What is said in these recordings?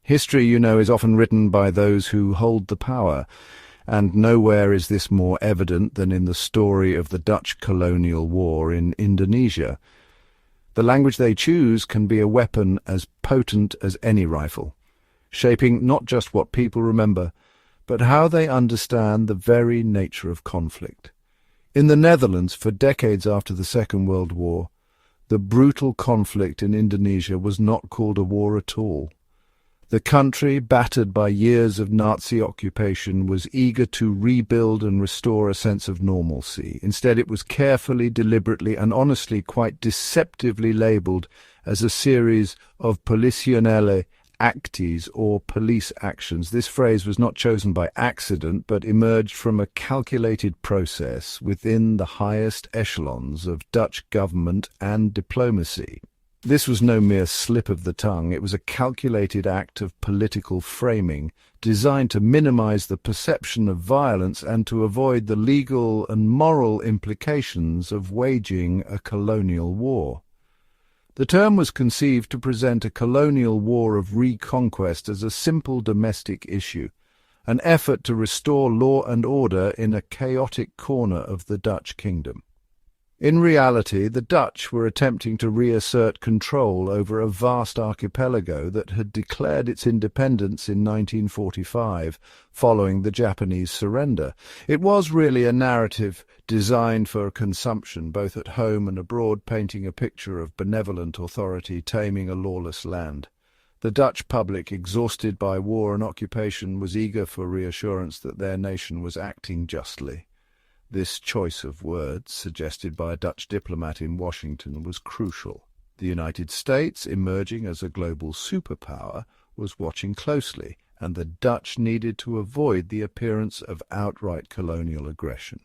History, is often written by those who hold the power, and nowhere is this more evident than in the story of the Dutch colonial war in Indonesia. The language they choose can be a weapon as potent as any rifle, shaping not just what people remember, but how they understand the very nature of conflict. In the Netherlands, for decades after the Second World War, the brutal conflict in Indonesia was not called a war at all. The country, battered by years of Nazi occupation, was eager to rebuild and restore a sense of normalcy. Instead, it was carefully, deliberately, and honestly quite deceptively labelled as a series of politionele acties, or police actions. This phrase was not chosen by accident, but emerged from a calculated process within the highest echelons of Dutch government and diplomacy. This was no mere slip of the tongue. It was a calculated act of political framing, designed to minimize the perception of violence and to avoid the legal and moral implications of waging a colonial war. The term was conceived to present a colonial war of reconquest as a simple domestic issue, an effort to restore law and order in a chaotic corner of the Dutch kingdom. In reality, the Dutch were attempting to reassert control over a vast archipelago that had declared its independence in 1945, following the Japanese surrender. It was really a narrative designed for consumption, both at home and abroad, painting a picture of benevolent authority taming a lawless land. The Dutch public, exhausted by war and occupation, was eager for reassurance that their nation was acting justly. This choice of words, suggested by a Dutch diplomat in Washington, was crucial. The United States, emerging as a global superpower, was watching closely, and the Dutch needed to avoid the appearance of outright colonial aggression.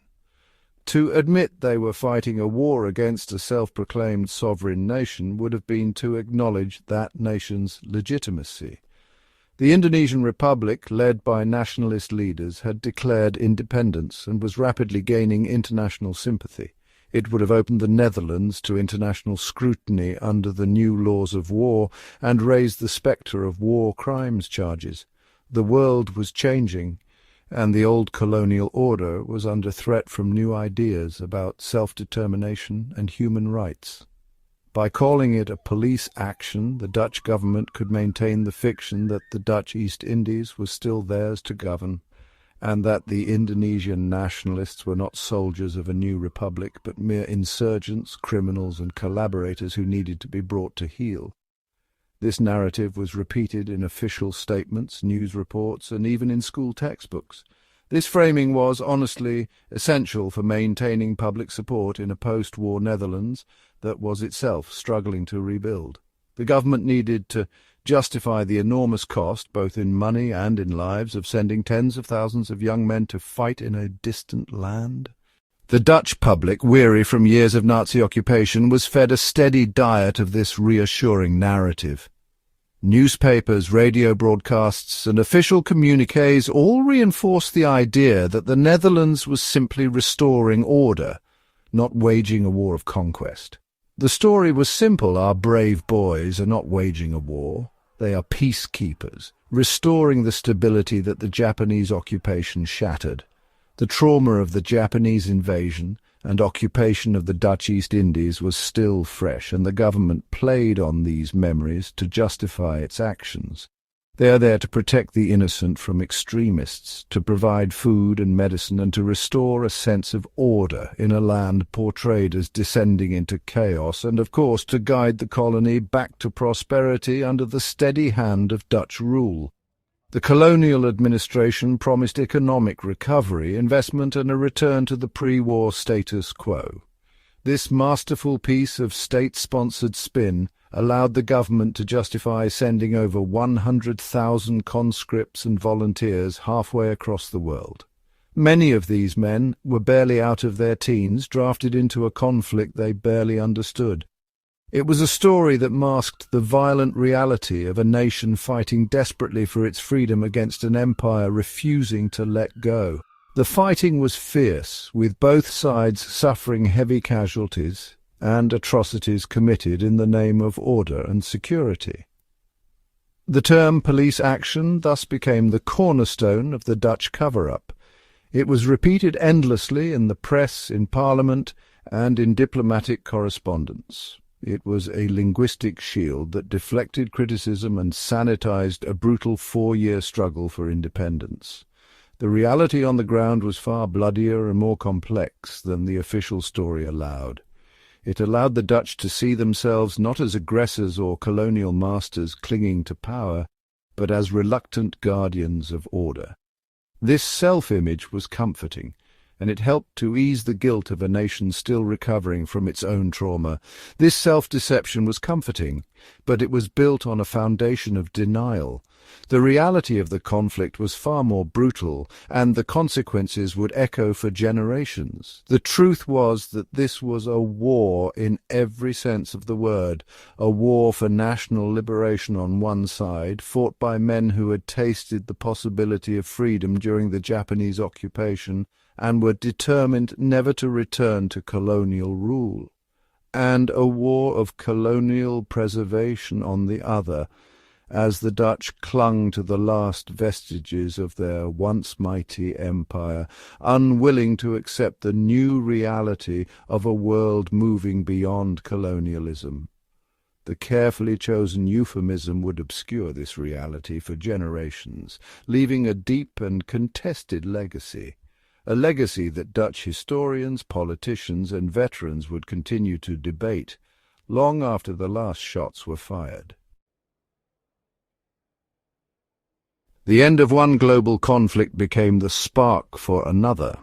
To admit they were fighting a war against a self-proclaimed sovereign nation would have been to acknowledge that nation's legitimacy. The Indonesian Republic, led by nationalist leaders, had declared independence and was rapidly gaining international sympathy. It would have opened the Netherlands to international scrutiny under the new laws of war and raised the spectre of war crimes charges. The world was changing, and the old colonial order was under threat from new ideas about self-determination and human rights. By calling it a police action, the Dutch government could maintain the fiction that the Dutch East Indies was still theirs to govern, and that the Indonesian nationalists were not soldiers of a new republic, but mere insurgents, criminals, and collaborators who needed to be brought to heel. This narrative was repeated in official statements, news reports, and even in school textbooks. This framing was, honestly, essential for maintaining public support in a post-war Netherlands that was itself struggling to rebuild. The government needed to justify the enormous cost, both in money and in lives, of sending tens of thousands of young men to fight in a distant land. The Dutch public, weary from years of Nazi occupation, was fed a steady diet of this reassuring narrative. Newspapers, radio broadcasts, and official communiques all reinforced the idea that the Netherlands was simply restoring order, not waging a war of conquest. The story was simple. Our brave boys are not waging a war. They are peacekeepers, restoring the stability that the Japanese occupation shattered. The trauma of the Japanese invasion and occupation of the Dutch East Indies was still fresh, and the government played on these memories to justify its actions. They are there to protect the innocent from extremists, to provide food and medicine, and to restore a sense of order in a land portrayed as descending into chaos, and of course to guide the colony back to prosperity under the steady hand of Dutch rule. The colonial administration promised economic recovery, investment, and a return to the pre-war status quo. This masterful piece of state-sponsored spin allowed the government to justify sending over 100,000 conscripts and volunteers halfway across the world. Many of these men were barely out of their teens, drafted into a conflict they barely understood. It was a story that masked the violent reality of a nation fighting desperately for its freedom against an empire refusing to let go. The fighting was fierce, with both sides suffering heavy casualties and atrocities committed in the name of order and security. The term police action thus became the cornerstone of the Dutch cover-up. It was repeated endlessly in the press, in Parliament, and in diplomatic correspondence. It was a linguistic shield that deflected criticism and sanitized a brutal 4-year struggle for independence. The reality on the ground was far bloodier and more complex than the official story allowed. It allowed the Dutch to see themselves not as aggressors or colonial masters clinging to power, but as reluctant guardians of order. This self-image was comforting, and it helped to ease the guilt of a nation still recovering from its own trauma. This self-deception was comforting, but it was built on a foundation of denial. The reality of the conflict was far more brutal, and the consequences would echo for generations. The truth was that this was a war in every sense of the word, a war for national liberation on one side, fought by men who had tasted the possibility of freedom during the Japanese occupation and were determined never to return to colonial rule, and a war of colonial preservation on the other, as the Dutch clung to the last vestiges of their once mighty empire, unwilling to accept the new reality of a world moving beyond colonialism. The carefully chosen euphemism would obscure this reality for generations, leaving a deep and contested legacy. A legacy that Dutch historians, politicians, and veterans would continue to debate long after the last shots were fired. The end of one global conflict became the spark for another.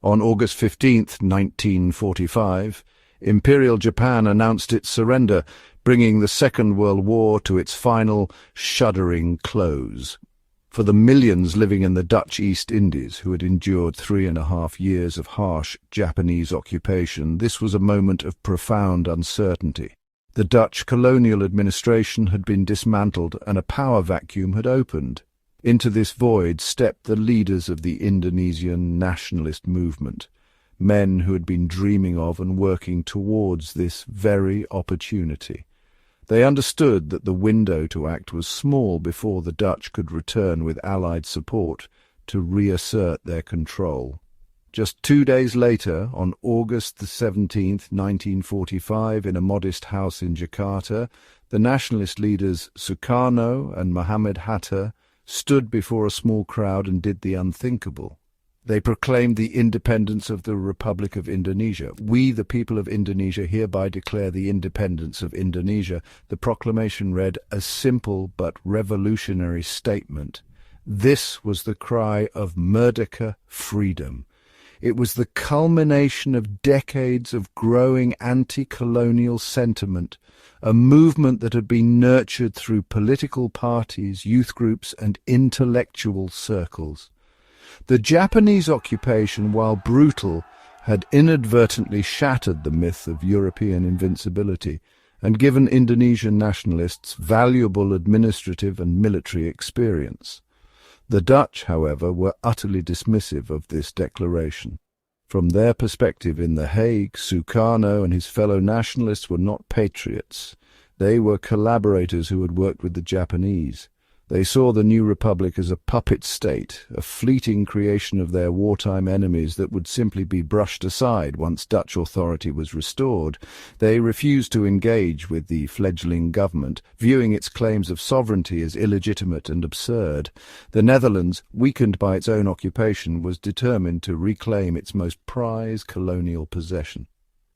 On August 15, 1945, Imperial Japan announced its surrender, bringing the Second World War to its final, shuddering close. For the millions living in the Dutch East Indies who had endured 3.5 years of harsh Japanese occupation, this was a moment of profound uncertainty. The Dutch colonial administration had been dismantled and a power vacuum had opened. Into this void stepped the leaders of the Indonesian nationalist movement, men who had been dreaming of and working towards this very opportunity. They understood that the window to act was small before the Dutch could return with Allied support to reassert their control. Just 2 days later, on August 17, 1945, in a modest house in Jakarta, the nationalist leaders Sukarno and Muhammad Hatta stood before a small crowd and did the unthinkable. They proclaimed the independence of the Republic of Indonesia. "We, the people of Indonesia, hereby declare the independence of Indonesia." The proclamation read, a simple but revolutionary statement. This was the cry of Merdeka freedom. It was the culmination of decades of growing anti-colonial sentiment, a movement that had been nurtured through political parties, youth groups, and intellectual circles. The Japanese occupation, while brutal, had inadvertently shattered the myth of European invincibility and given Indonesian nationalists valuable administrative and military experience. The Dutch, however, were utterly dismissive of this declaration. From their perspective in The Hague, Sukarno and his fellow nationalists were not patriots. They were collaborators who had worked with the Japanese. They saw the new republic as a puppet state, a fleeting creation of their wartime enemies that would simply be brushed aside once Dutch authority was restored. They refused to engage with the fledgling government, viewing its claims of sovereignty as illegitimate and absurd. The Netherlands, weakened by its own occupation, was determined to reclaim its most prized colonial possession,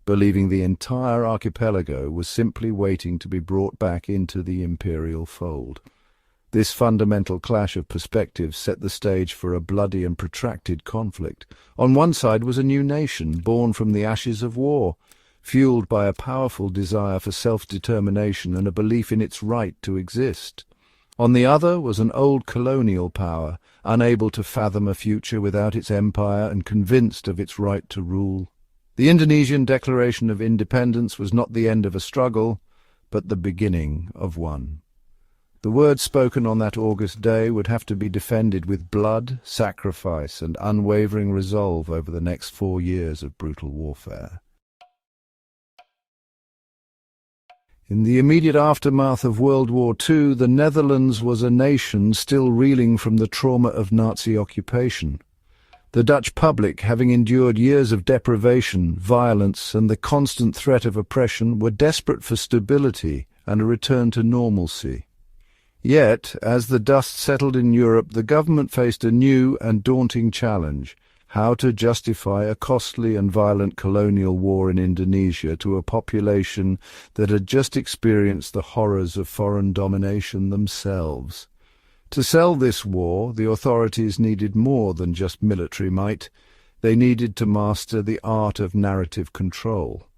believing the entire archipelago was simply waiting to be brought back into the imperial fold. This fundamental clash of perspectives set the stage for a bloody and protracted conflict. On one side was a new nation, born from the ashes of war, fueled by a powerful desire for self-determination and a belief in its right to exist. On the other was an old colonial power, unable to fathom a future without its empire and convinced of its right to rule. The Indonesian Declaration of Independence was not the end of a struggle, but the beginning of one. The words spoken on that August day would have to be defended with blood, sacrifice, and unwavering resolve over the next 4 years of brutal warfare. In the immediate aftermath of World War II, the Netherlands was a nation still reeling from the trauma of Nazi occupation. The Dutch public, having endured years of deprivation, violence, and the constant threat of oppression, were desperate for stability and a return to normalcy. Yet, as the dust settled in Europe, the government faced a new and daunting challenge: how to justify a costly and violent colonial war in Indonesia to a population that had just experienced the horrors of foreign domination themselves. To sell this war, the authorities needed more than just military might. They needed to master the art of narrative control.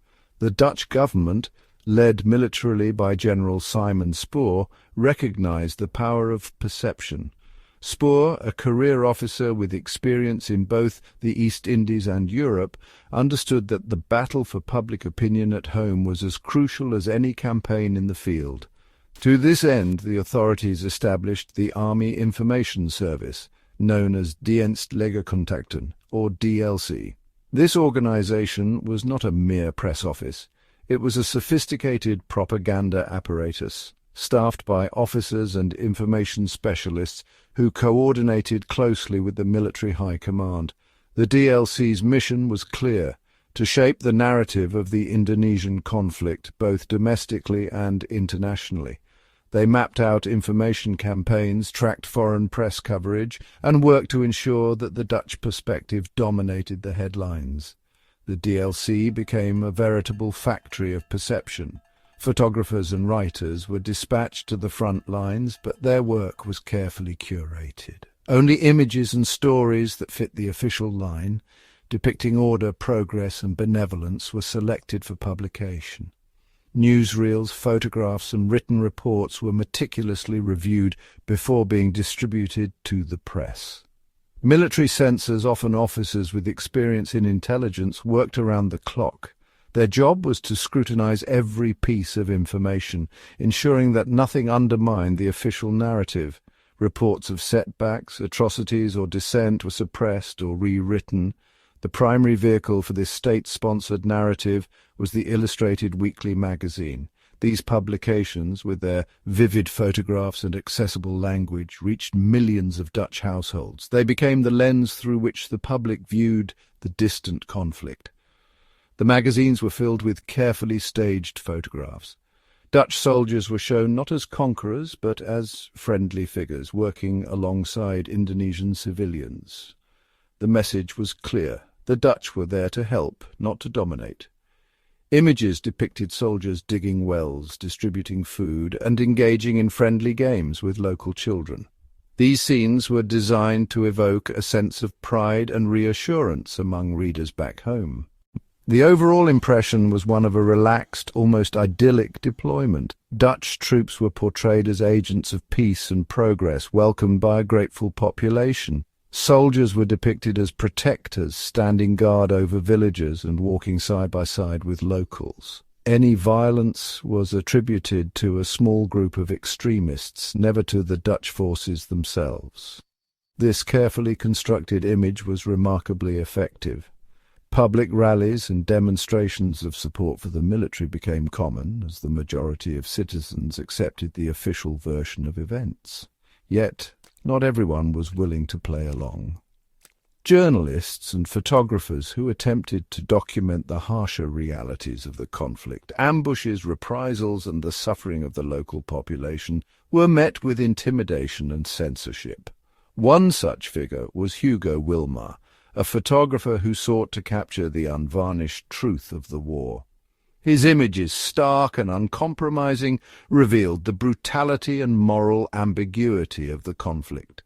The Dutch government, led militarily by General Simon Spoor, recognized the power of perception. Spoor, a career officer with experience in both the East Indies and Europe, understood that the battle for public opinion at home was as crucial as any campaign in the field. To this end, the authorities established the Army Information Service, known as Dienstlegercontacten, or DLC. This organization was not a mere press office. It was a sophisticated propaganda apparatus, staffed by officers and information specialists who coordinated closely with the military high command. The DLC's mission was clear: to shape the narrative of the Indonesian conflict, both domestically and internationally. They mapped out information campaigns, tracked foreign press coverage, and worked to ensure that the Dutch perspective dominated the headlines. The DLC became a veritable factory of perception. Photographers and writers were dispatched to the front lines, but their work was carefully curated. Only images and stories that fit the official line, depicting order, progress, and benevolence, were selected for publication. Newsreels, photographs, and written reports were meticulously reviewed before being distributed to the press. Military censors, often officers with experience in intelligence, worked around the clock. Their job was to scrutinize every piece of information, ensuring that nothing undermined the official narrative. Reports of setbacks, atrocities, or dissent were suppressed or rewritten. The primary vehicle for this state-sponsored narrative was the Illustrated Weekly magazine. These publications, with their vivid photographs and accessible language, reached millions of Dutch households. They became the lens through which the public viewed the distant conflict. The magazines were filled with carefully staged photographs. Dutch soldiers were shown not as conquerors, but as friendly figures working alongside Indonesian civilians. The message was clear: the Dutch were there to help, not to dominate. Images depicted soldiers digging wells, distributing food, and engaging in friendly games with local children. These scenes were designed to evoke a sense of pride and reassurance among readers back home. The overall impression was one of a relaxed, almost idyllic deployment. Dutch troops were portrayed as agents of peace and progress, welcomed by a grateful population. Soldiers were depicted as protectors, standing guard over villages and walking side by side with locals. Any violence was attributed to a small group of extremists, never to the Dutch forces themselves. This carefully constructed image was remarkably effective. Public rallies and demonstrations of support for the military became common, as the majority of citizens accepted the official version of events. Yet, not everyone was willing to play along. Journalists and photographers who attempted to document the harsher realities of the conflict, ambushes, reprisals, and the suffering of the local population, were met with intimidation and censorship. One such figure was Hugo Wilmar, a photographer who sought to capture the unvarnished truth of the war. His images, stark and uncompromising, revealed the brutality and moral ambiguity of the conflict.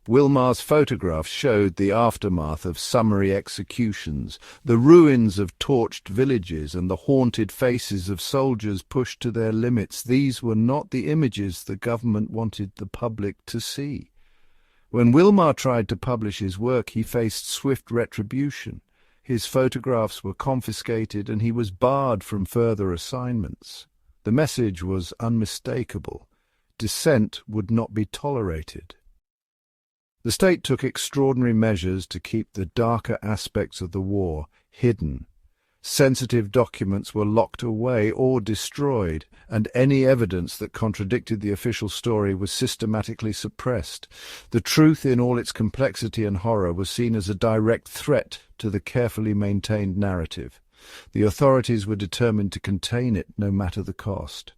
Wilmar's photographs showed the aftermath of summary executions, the ruins of torched villages, and the haunted faces of soldiers pushed to their limits. These were not the images the government wanted the public to see. When Wilmar tried to publish his work, he faced swift retribution. His photographs were confiscated and he was barred from further assignments. The message was unmistakable: dissent would not be tolerated. The state took extraordinary measures to keep the darker aspects of the war hidden. Sensitive documents were locked away or destroyed, and any evidence that contradicted the official story was systematically suppressed. The truth in all its complexity and horror was seen as a direct threat to the carefully maintained narrative. The authorities were determined to contain it no matter the cost.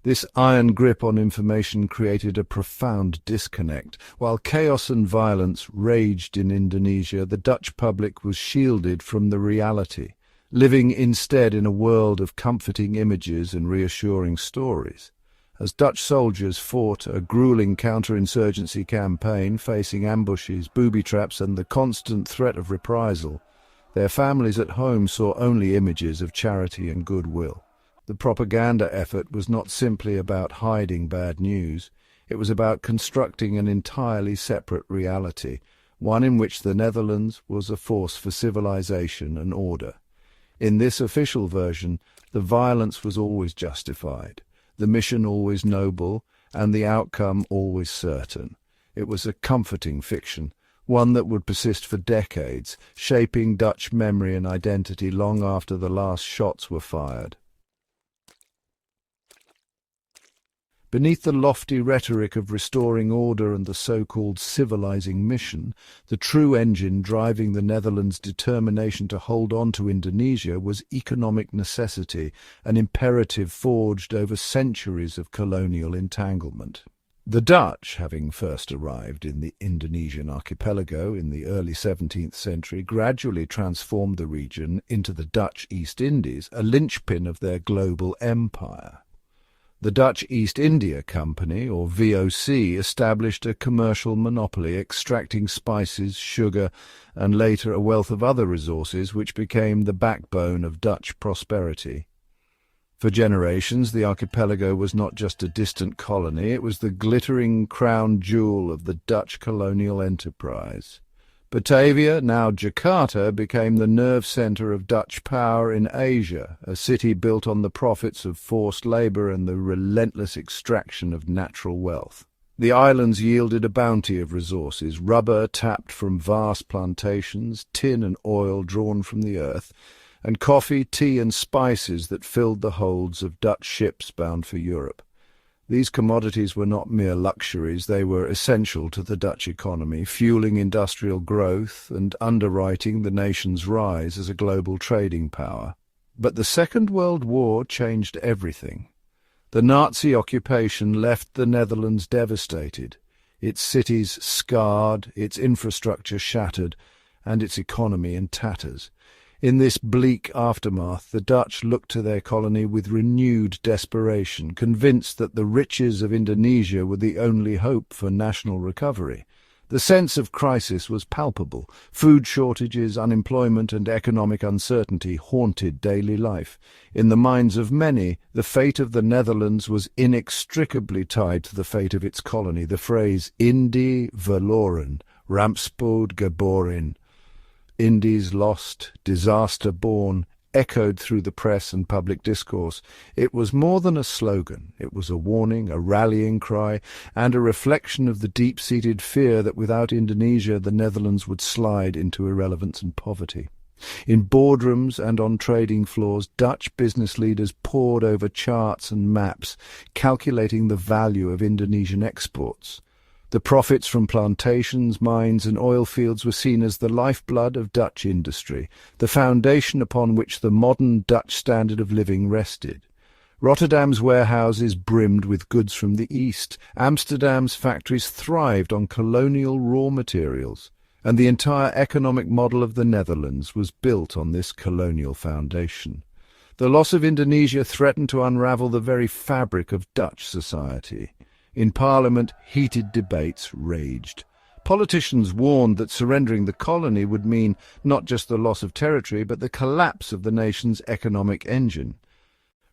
This iron grip on information created a profound disconnect. While chaos and violence raged in Indonesia, the Dutch public was shielded from the reality, living instead in a world of comforting images and reassuring stories. As Dutch soldiers fought a grueling counterinsurgency campaign, facing ambushes, booby traps, and the constant threat of reprisal, their families at home saw only images of charity and goodwill. The propaganda effort was not simply about hiding bad news. It was about constructing an entirely separate reality, one in which the Netherlands was a force for civilization and order. In this official version, the violence was always justified, the mission always noble, and the outcome always certain. It was a comforting fiction, one that would persist for decades, shaping Dutch memory and identity long after the last shots were fired. Beneath the lofty rhetoric of restoring order and the so-called civilizing mission, the true engine driving the Netherlands' determination to hold on to Indonesia was economic necessity, an imperative forged over centuries of colonial entanglement. The Dutch, having first arrived in the Indonesian archipelago in the early 17th century, gradually transformed the region into the Dutch East Indies, a linchpin of their global empire. The Dutch East India Company, or VOC, established a commercial monopoly, extracting spices, sugar, and later a wealth of other resources which became the backbone of Dutch prosperity. For generations, the archipelago was not just a distant colony, it was the glittering crown jewel of the Dutch colonial enterprise. Batavia, now Jakarta, became the nerve centre of Dutch power in Asia, a city built on the profits of forced labour and the relentless extraction of natural wealth. The islands yielded a bounty of resources, rubber tapped from vast plantations, tin and oil drawn from the earth, and coffee, tea and spices that filled the holds of Dutch ships bound for Europe. These commodities were not mere luxuries, they were essential to the Dutch economy, fueling industrial growth and underwriting the nation's rise as a global trading power. But the Second World War changed everything. The Nazi occupation left the Netherlands devastated, its cities scarred, its infrastructure shattered, and its economy in tatters. In this bleak aftermath, the Dutch looked to their colony with renewed desperation, convinced that the riches of Indonesia were the only hope for national recovery. The sense of crisis was palpable. Food shortages, unemployment, and economic uncertainty haunted daily life. In the minds of many, the fate of the Netherlands was inextricably tied to the fate of its colony. The phrase "Indi verloren, rampspoed geboren," Indies lost, disaster born, echoed through the press and public discourse. It was more than a slogan. It was a warning, a rallying cry, and a reflection of the deep-seated fear that without Indonesia the Netherlands would slide into irrelevance and poverty. In boardrooms and on trading floors, Dutch business leaders pored over charts and maps, calculating the value of Indonesian exports. The profits from plantations, mines and oil fields were seen as the lifeblood of Dutch industry, the foundation upon which the modern Dutch standard of living rested. Rotterdam's warehouses brimmed with goods from the East, Amsterdam's factories thrived on colonial raw materials, and the entire economic model of the Netherlands was built on this colonial foundation. The loss of Indonesia threatened to unravel the very fabric of Dutch society. In Parliament, heated debates raged. Politicians warned that surrendering the colony would mean not just the loss of territory, but the collapse of the nation's economic engine.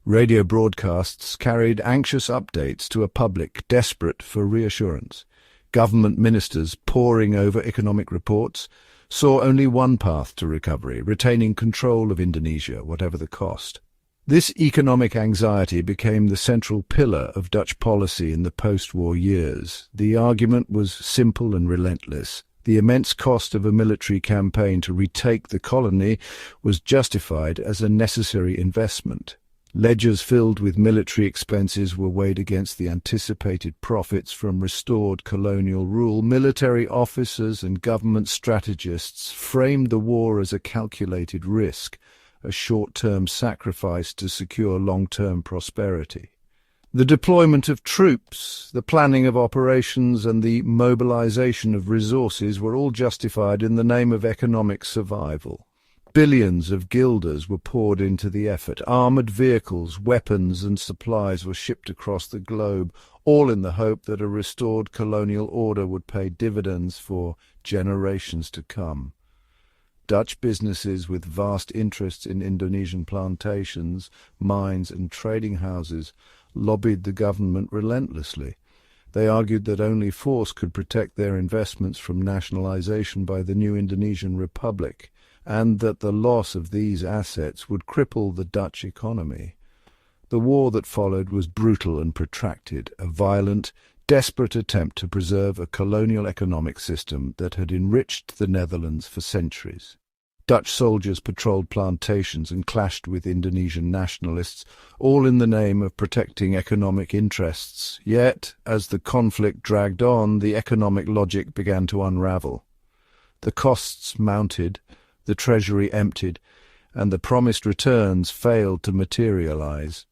Radio broadcasts carried anxious updates to a public desperate for reassurance. Government ministers, poring over economic reports, saw only one path to recovery, retaining control of Indonesia, whatever the cost. This economic anxiety became the central pillar of Dutch policy in the post-war years. The argument was simple and relentless. The immense cost of a military campaign to retake the colony was justified as a necessary investment. Ledgers filled with military expenses were weighed against the anticipated profits from restored colonial rule. Military officers and government strategists framed the war as a calculated risk, a short-term sacrifice to secure long-term prosperity. The deployment of troops, the planning of operations, and the mobilization of resources were all justified in the name of economic survival. Billions of guilders were poured into the effort. Armored vehicles, weapons, and supplies were shipped across the globe, all in the hope that a restored colonial order would pay dividends for generations to come. Dutch businesses with vast interests in Indonesian plantations, mines, and trading houses lobbied the government relentlessly. They argued that only force could protect their investments from nationalization by the new Indonesian Republic, and that the loss of these assets would cripple the Dutch economy. The war that followed was brutal and protracted, a violent, desperate attempt to preserve a colonial economic system that had enriched the Netherlands for centuries. Dutch soldiers patrolled plantations and clashed with Indonesian nationalists, all in the name of protecting economic interests. Yet, as the conflict dragged on, the economic logic began to unravel. The costs mounted, the treasury emptied, and the promised returns failed to materialize.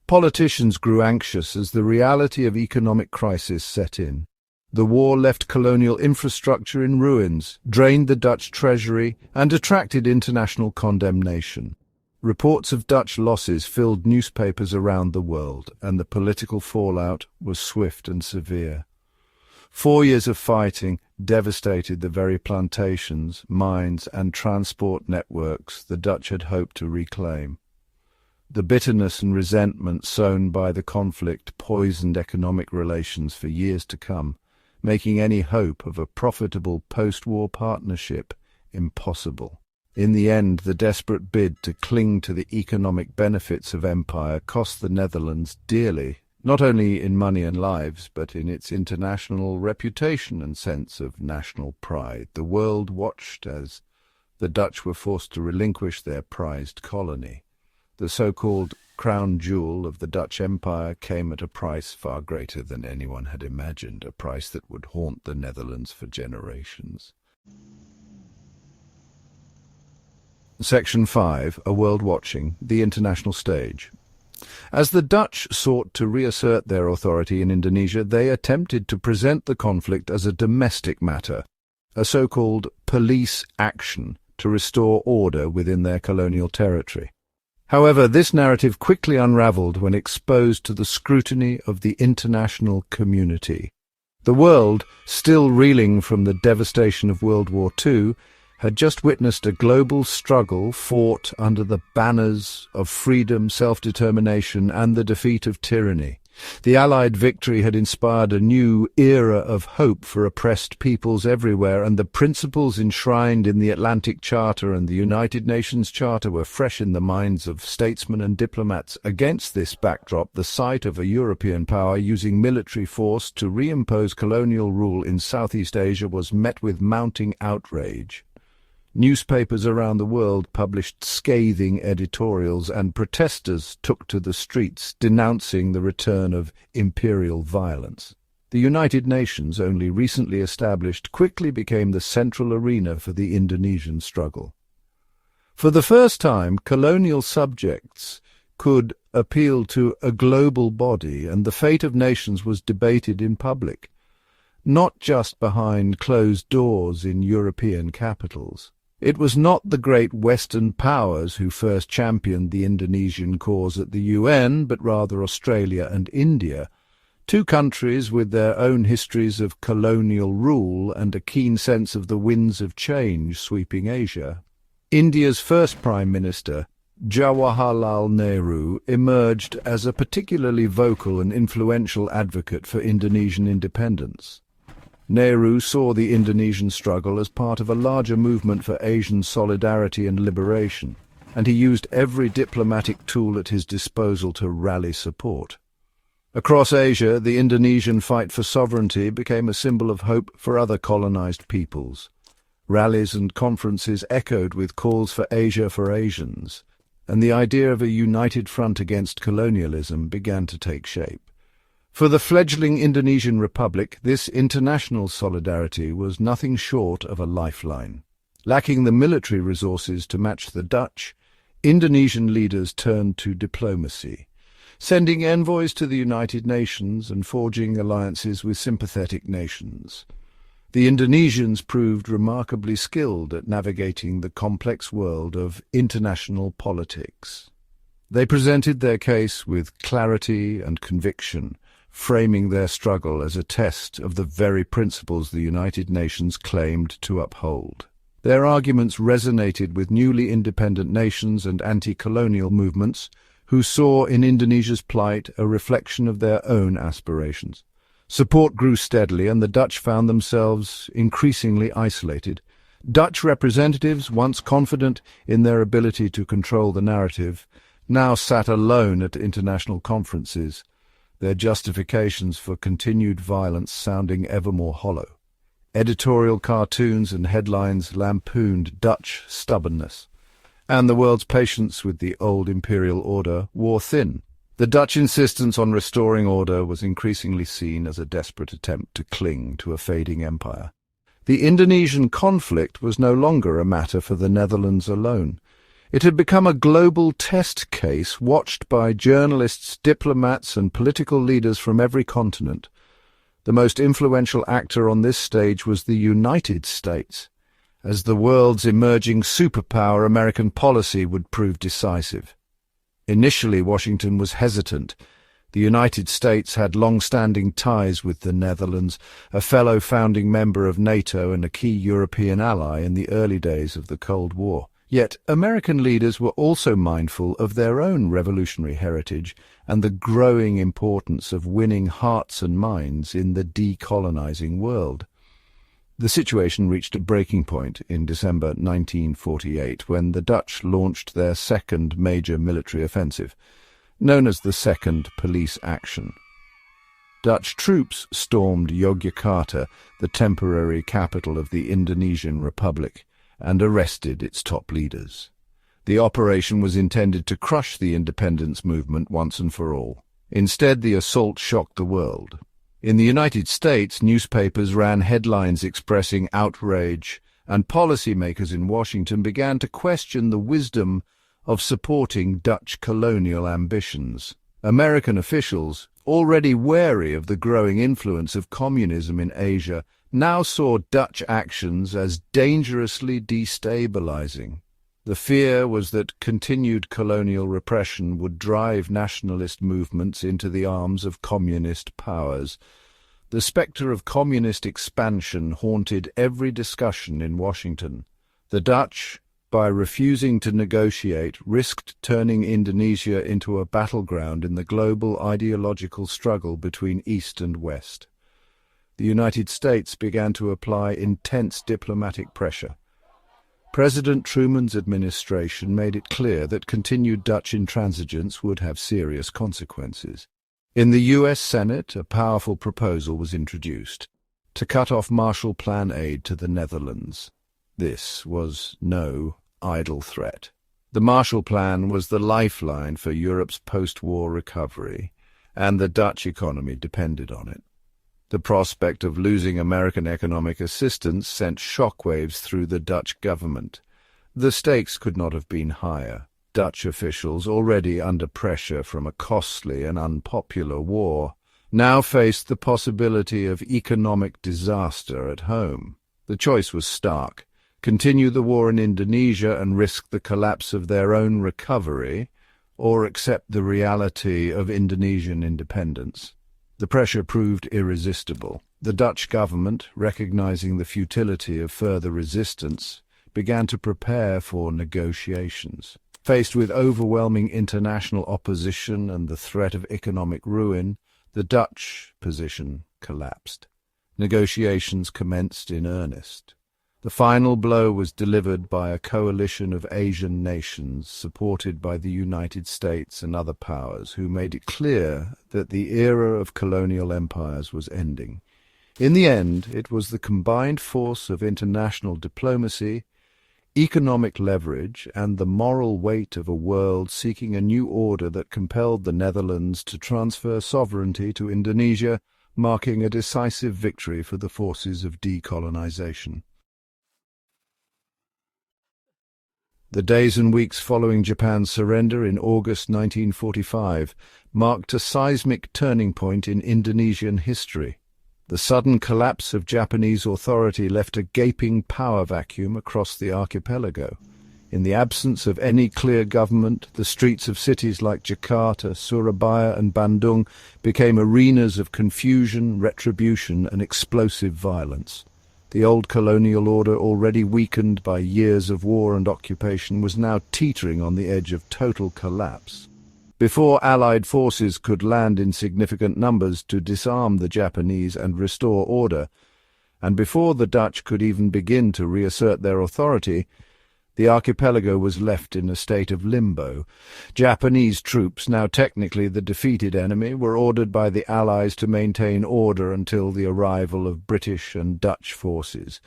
Politicians grew anxious as the reality of economic crisis set in. The war left colonial infrastructure in ruins, drained the Dutch treasury, and attracted international condemnation. Reports of Dutch losses filled newspapers around the world, and the political fallout was swift and severe. 4 years of fighting devastated the very plantations, mines, and transport networks the Dutch had hoped to reclaim. The bitterness and resentment sown by the conflict poisoned economic relations for years to come, making any hope of a profitable post-war partnership impossible. In the end, the desperate bid to cling to the economic benefits of empire cost the Netherlands dearly, not only in money and lives, but in its international reputation and sense of national pride. The world watched as the Dutch were forced to relinquish their prized colony. The so-called crown jewel of the Dutch Empire came at a price far greater than anyone had imagined, a price that would haunt the Netherlands for generations. Section 5. A World Watching, the International Stage. As the Dutch sought to reassert their authority in Indonesia, they attempted to present the conflict as a domestic matter, a so-called police action to restore order within their colonial territory. However, this narrative quickly unraveled when exposed to the scrutiny of the international community. The world, still reeling from the devastation of World War II, had just witnessed a global struggle fought under the banners of freedom, self-determination, and the defeat of tyranny. The Allied victory had inspired a new era of hope for oppressed peoples everywhere, and the principles enshrined in the Atlantic Charter and the United Nations Charter were fresh in the minds of statesmen and diplomats. Against this backdrop, the sight of a European power using military force to reimpose colonial rule in Southeast Asia was met with mounting outrage. Newspapers around the world published scathing editorials, and protesters took to the streets denouncing the return of imperial violence. The United Nations, only recently established, quickly became the central arena for the Indonesian struggle. For the first time, colonial subjects could appeal to a global body, and the fate of nations was debated in public, not just behind closed doors in European capitals. It was not the great Western powers who first championed the Indonesian cause at the UN, but rather Australia and India, two countries with their own histories of colonial rule and a keen sense of the winds of change sweeping Asia. India's first Prime Minister, Jawaharlal Nehru, emerged as a particularly vocal and influential advocate for Indonesian independence. Nehru saw the Indonesian struggle as part of a larger movement for Asian solidarity and liberation, and he used every diplomatic tool at his disposal to rally support. Across Asia, the Indonesian fight for sovereignty became a symbol of hope for other colonized peoples. Rallies and conferences echoed with calls for Asia for Asians, and the idea of a united front against colonialism began to take shape. For the fledgling Indonesian Republic, this international solidarity was nothing short of a lifeline. Lacking the military resources to match the Dutch, Indonesian leaders turned to diplomacy, sending envoys to the United Nations and forging alliances with sympathetic nations. The Indonesians proved remarkably skilled at navigating the complex world of international politics. They presented their case with clarity and conviction, framing their struggle as a test of the very principles the United Nations claimed to uphold. Their arguments resonated with newly independent nations and anti-colonial movements who saw in Indonesia's plight a reflection of their own aspirations. Support grew steadily, and the Dutch found themselves increasingly isolated. Dutch representatives, once confident in their ability to control the narrative, now sat alone at international conferences, their justifications for continued violence sounding ever more hollow. Editorial cartoons and headlines lampooned Dutch stubbornness, and the world's patience with the old imperial order wore thin. The Dutch insistence on restoring order was increasingly seen as a desperate attempt to cling to a fading empire. The Indonesian conflict was no longer a matter for the Netherlands alone. It had become a global test case watched by journalists, diplomats, and political leaders from every continent. The most influential actor on this stage was the United States. As the world's emerging superpower, American policy would prove decisive. Initially, Washington was hesitant. The United States had long-standing ties with the Netherlands, a fellow founding member of NATO and a key European ally in the early days of the Cold War. Yet American leaders were also mindful of their own revolutionary heritage and the growing importance of winning hearts and minds in the decolonizing world. The situation reached a breaking point in December 1948 when the Dutch launched their second major military offensive, known as the Second Police Action. Dutch troops stormed Yogyakarta, the temporary capital of the Indonesian Republic, and arrested its top leaders. The operation was intended to crush the independence movement once and for all. Instead, the assault shocked the world. In the United States, newspapers ran headlines expressing outrage, and policymakers in Washington began to question the wisdom of supporting Dutch colonial ambitions. American officials, already wary of the growing influence of communism in Asia, now saw Dutch actions as dangerously destabilizing. The fear was that continued colonial repression would drive nationalist movements into the arms of communist powers. The spectre of communist expansion haunted every discussion in Washington. The Dutch, by refusing to negotiate, risked turning Indonesia into a battleground in the global ideological struggle between East and West. The United States began to apply intense diplomatic pressure. President Truman's administration made it clear that continued Dutch intransigence would have serious consequences. In the U.S. Senate, a powerful proposal was introduced to cut off Marshall Plan aid to the Netherlands. This was no idle threat. The Marshall Plan was the lifeline for Europe's post-war recovery, and the Dutch economy depended on it. The prospect of losing American economic assistance sent shockwaves through the Dutch government. The stakes could not have been higher. Dutch officials, already under pressure from a costly and unpopular war, now faced the possibility of economic disaster at home. The choice was stark: continue the war in Indonesia and risk the collapse of their own recovery, or accept the reality of Indonesian independence. The pressure proved irresistible. The Dutch government, recognizing the futility of further resistance, began to prepare for negotiations. Faced with overwhelming international opposition and the threat of economic ruin, the Dutch position collapsed. Negotiations commenced in earnest. The final blow was delivered by a coalition of Asian nations supported by the United States and other powers who made it clear that the era of colonial empires was ending. In the end, it was the combined force of international diplomacy, economic leverage, and the moral weight of a world seeking a new order that compelled the Netherlands to transfer sovereignty to Indonesia, marking a decisive victory for the forces of decolonization. The days and weeks following Japan's surrender in August 1945 marked a seismic turning point in Indonesian history. The sudden collapse of Japanese authority left a gaping power vacuum across the archipelago. In the absence of any clear government, the streets of cities like Jakarta, Surabaya and Bandung became arenas of confusion, retribution and explosive violence. The old colonial order, already weakened by years of war and occupation, was now teetering on the edge of total collapse. Before Allied forces could land in significant numbers to disarm the Japanese and restore order, and before the Dutch could even begin to reassert their authority, the archipelago was left in a state of limbo. Japanese troops, now technically the defeated enemy, were ordered by the Allies to maintain order until the arrival of British and Dutch forces.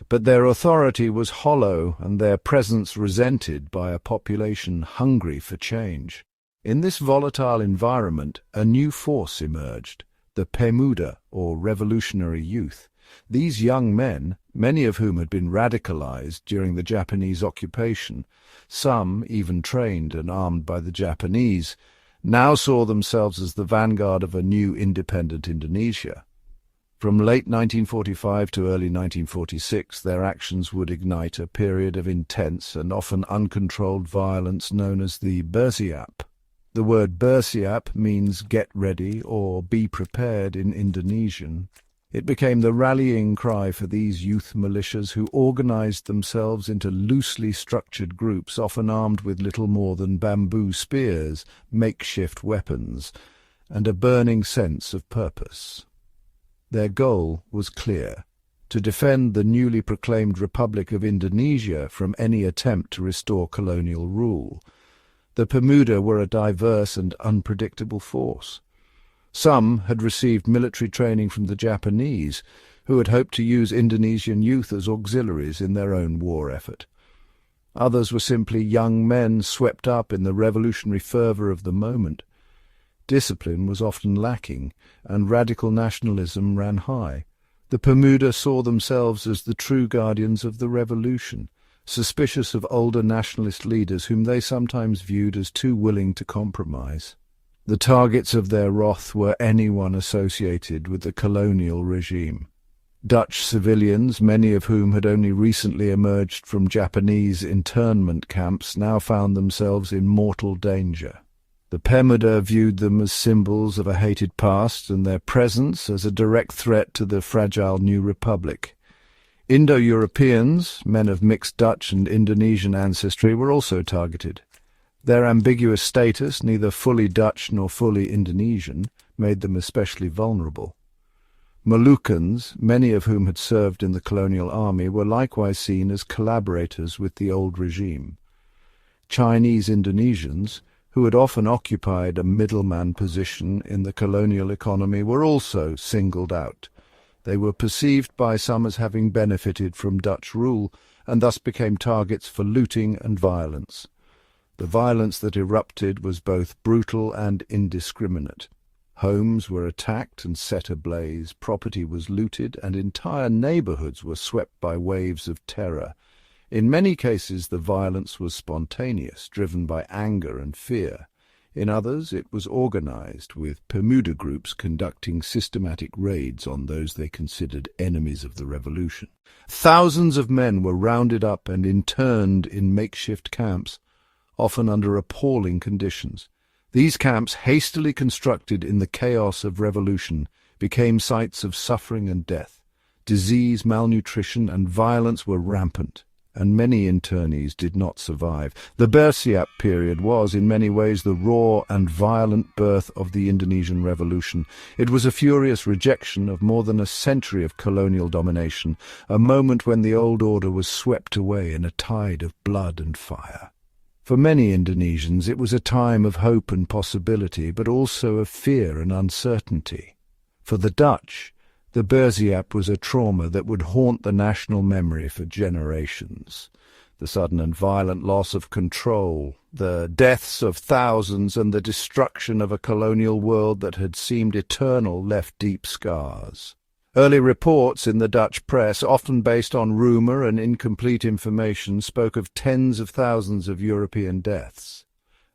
But their authority was hollow and their presence resented by a population hungry for change. In this volatile environment, a new force emerged, the Pemuda, or Revolutionary Youth. These young men, many of whom had been radicalized during the Japanese occupation, some even trained and armed by the Japanese, now saw themselves as the vanguard of a new independent Indonesia. From late 1945 to early 1946, their actions would ignite a period of intense and often uncontrolled violence known as the Bersiap. The word Bersiap means get ready or be prepared in Indonesian. It became the rallying cry for these youth militias who organized themselves into loosely structured groups, often armed with little more than bamboo spears, makeshift weapons, and a burning sense of purpose. Their goal was clear: to defend the newly proclaimed Republic of Indonesia from any attempt to restore colonial rule. The Pemuda were a diverse and unpredictable force. Some had received military training from the Japanese, who had hoped to use Indonesian youth as auxiliaries in their own war effort. Others were simply young men swept up in the revolutionary fervour of the moment. Discipline was often lacking, and radical nationalism ran high. The Pemuda saw themselves as the true guardians of the revolution, suspicious of older nationalist leaders whom they sometimes viewed as too willing to compromise. The targets of their wrath were anyone associated with the colonial regime. Dutch civilians, many of whom had only recently emerged from Japanese internment camps, now found themselves in mortal danger. The Pemuda viewed them as symbols of a hated past and their presence as a direct threat to the fragile new republic. Indo-Europeans, men of mixed Dutch and Indonesian ancestry, were also targeted. Their ambiguous status, neither fully Dutch nor fully Indonesian, made them especially vulnerable. Moluccans, many of whom had served in the colonial army, were likewise seen as collaborators with the old regime. Chinese Indonesians, who had often occupied a middleman position in the colonial economy, were also singled out. They were perceived by some as having benefited from Dutch rule, and thus became targets for looting and violence. The violence that erupted was both brutal and indiscriminate. Homes were attacked and set ablaze, property was looted, and entire neighborhoods were swept by waves of terror. In many cases the violence was spontaneous, driven by anger and fear. In others it was organized, with Pemuda groups conducting systematic raids on those they considered enemies of the revolution. Thousands of men were rounded up and interned in makeshift camps, often under appalling conditions. These camps, hastily constructed in the chaos of revolution, became sites of suffering and death. Disease, malnutrition, and violence were rampant. and many internees did not survive. The Bersiap period was, in many ways, the raw and violent birth of the Indonesian Revolution. It was a furious rejection of more than a century of colonial domination, a moment when the old order was swept away in a tide of blood and fire. For many Indonesians, it was a time of hope and possibility, but also of fear and uncertainty. For the Dutch, the Bersiap was a trauma that would haunt the national memory for generations. The sudden and violent loss of control, the deaths of thousands, and the destruction of a colonial world that had seemed eternal left deep scars. Early reports in the Dutch press, often based on rumour and incomplete information, spoke of tens of thousands of European deaths.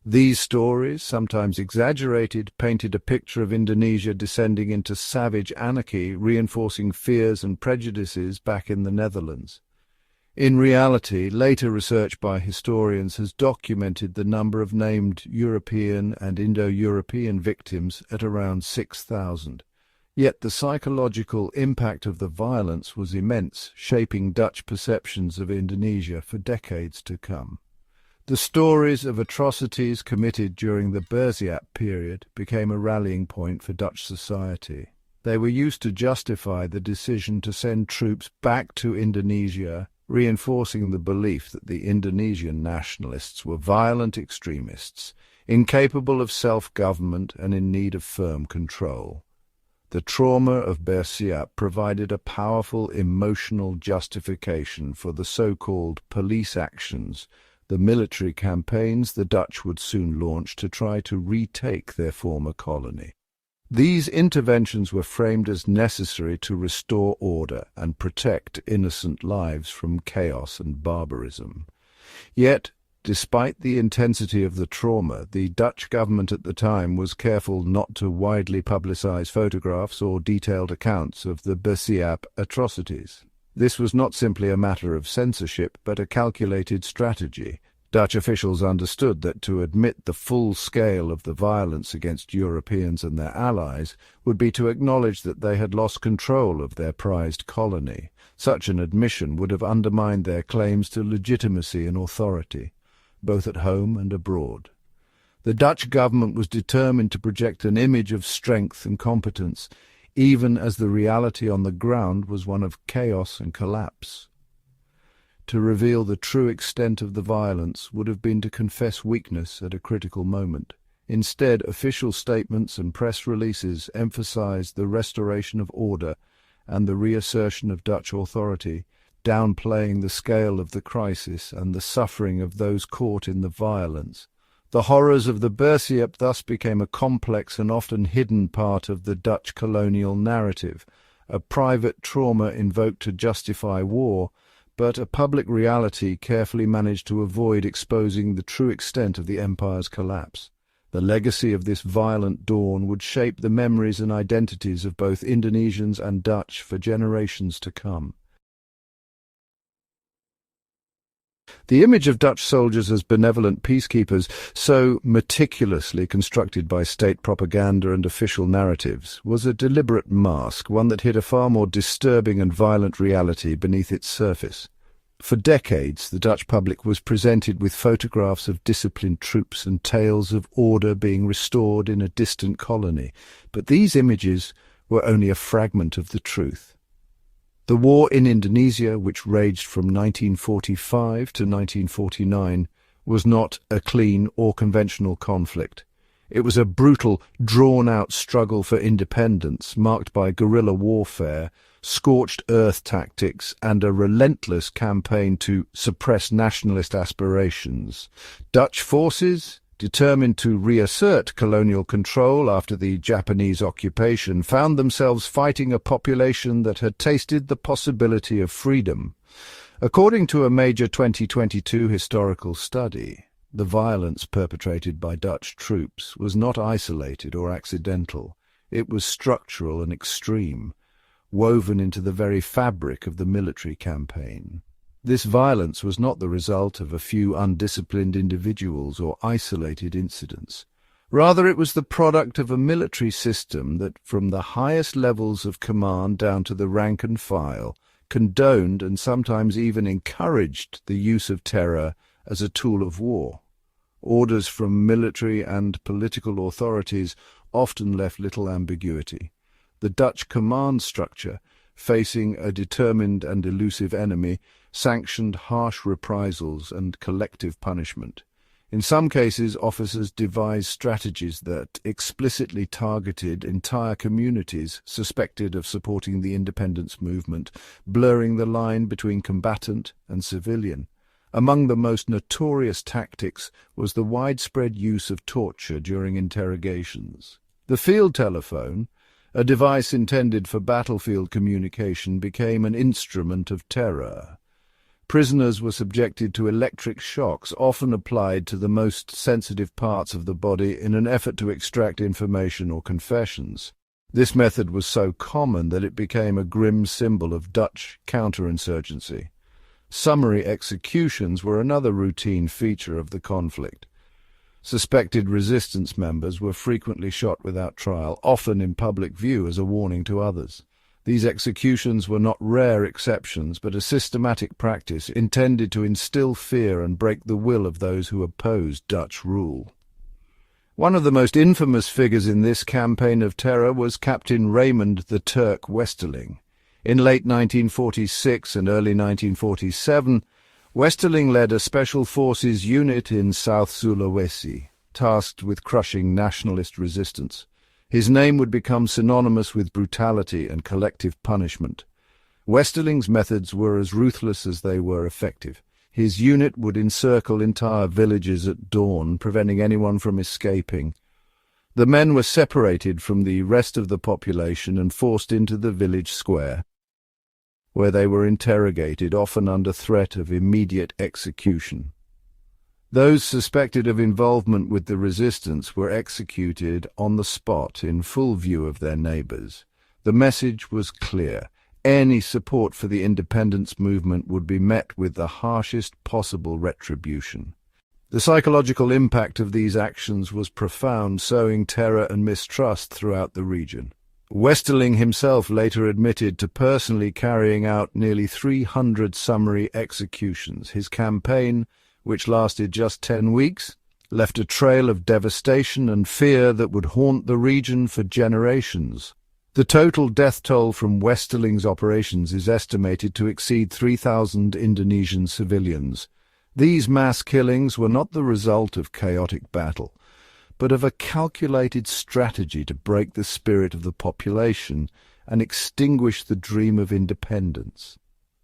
These stories, sometimes exaggerated, painted a picture of Indonesia descending into savage anarchy, reinforcing fears and prejudices back in the Netherlands. In reality, later research by historians has documented the number of named European and Indo-European victims at around 6,000. Yet the psychological impact of the violence was immense, shaping Dutch perceptions of Indonesia for decades to come. The stories of atrocities committed during the Bersiap period became a rallying point for Dutch society. They were used to justify the decision to send troops back to Indonesia, reinforcing the belief that the Indonesian nationalists were violent extremists, incapable of self-government and in need of firm control. The trauma of Bersiap provided a powerful emotional justification for the so-called police actions, the military campaigns the Dutch would soon launch to try to retake their former colony. These interventions were framed as necessary to restore order and protect innocent lives from chaos and barbarism. Yet, despite the intensity of the trauma, the Dutch government at the time was careful not to widely publicize photographs or detailed accounts of the Bersiap atrocities. This was not simply a matter of censorship, but a calculated strategy. Dutch officials understood that to admit the full scale of the violence against Europeans and their allies would be to acknowledge that they had lost control of their prized colony. Such an admission would have undermined their claims to legitimacy and authority, both at home and abroad. The Dutch government was determined to project an image of strength and competence, even as the reality on the ground was one of chaos and collapse. To reveal the true extent of the violence would have been to confess weakness at a critical moment. Instead, official statements and press releases emphasized the restoration of order and the reassertion of Dutch authority, downplaying the scale of the crisis and the suffering of those caught in the violence. The horrors of the Bersiap thus became a complex and often hidden part of the Dutch colonial narrative, a private trauma invoked to justify war, but a public reality carefully managed to avoid exposing the true extent of the empire's collapse. The legacy of this violent dawn would shape the memories and identities of both Indonesians and Dutch for generations to come. The image of Dutch soldiers as benevolent peacekeepers, so meticulously constructed by state propaganda and official narratives, was a deliberate mask, one that hid a far more disturbing and violent reality beneath its surface. For decades, the Dutch public was presented with photographs of disciplined troops and tales of order being restored in a distant colony, but these images were only a fragment of the truth. The war in Indonesia, which raged from 1945 to 1949, was not a clean or conventional conflict. It was a brutal, drawn-out struggle for independence, marked by guerrilla warfare, scorched earth tactics, and a relentless campaign to suppress nationalist aspirations. Dutch forces, determined to reassert colonial control after the Japanese occupation, found themselves fighting a population that had tasted the possibility of freedom. According to a major 2022 historical study, the violence perpetrated by Dutch troops was not isolated or accidental. It was structural and extreme, woven into the very fabric of the military campaign. This violence was not the result of a few undisciplined individuals or isolated incidents. Rather, it was the product of a military system that, from the highest levels of command down to the rank and file, condoned and sometimes even encouraged the use of terror as a tool of war. Orders from military and political authorities often left little ambiguity. The Dutch command structure, facing a determined and elusive enemy, sanctioned harsh reprisals and collective punishment. In some cases, officers devised strategies that explicitly targeted entire communities suspected of supporting the independence movement, blurring the line between combatant and civilian. Among the most notorious tactics was the widespread use of torture during interrogations. The field telephone, a device intended for battlefield communication, became an instrument of terror. Prisoners were subjected to electric shocks, often applied to the most sensitive parts of the body in an effort to extract information or confessions. This method was so common that it became a grim symbol of Dutch counterinsurgency. Summary executions were another routine feature of the conflict. Suspected resistance members were frequently shot without trial, often in public view as a warning to others. These executions were not rare exceptions, but a systematic practice intended to instill fear and break the will of those who opposed Dutch rule. One of the most infamous figures in this campaign of terror was Captain Raymond the Turk Westerling. In late 1946 and early 1947, Westerling led a special forces unit in South Sulawesi, tasked with crushing nationalist resistance. His name would become synonymous with brutality and collective punishment. Westerling's methods were as ruthless as they were effective. His unit would encircle entire villages at dawn, preventing anyone from escaping. The men were separated from the rest of the population and forced into the village square, where they were interrogated, often under threat of immediate execution. Those suspected of involvement with the resistance were executed on the spot in full view of their neighbours. The message was clear. Any support for the independence movement would be met with the harshest possible retribution. The psychological impact of these actions was profound, sowing terror and mistrust throughout the region. Westerling himself later admitted to personally carrying out nearly 300 summary executions. His campaign, which lasted just 10 weeks, left a trail of devastation and fear that would haunt the region for generations. The total death toll from Westerling's operations is estimated to exceed 3,000 Indonesian civilians. These mass killings were not the result of chaotic battle, but of a calculated strategy to break the spirit of the population and extinguish the dream of independence.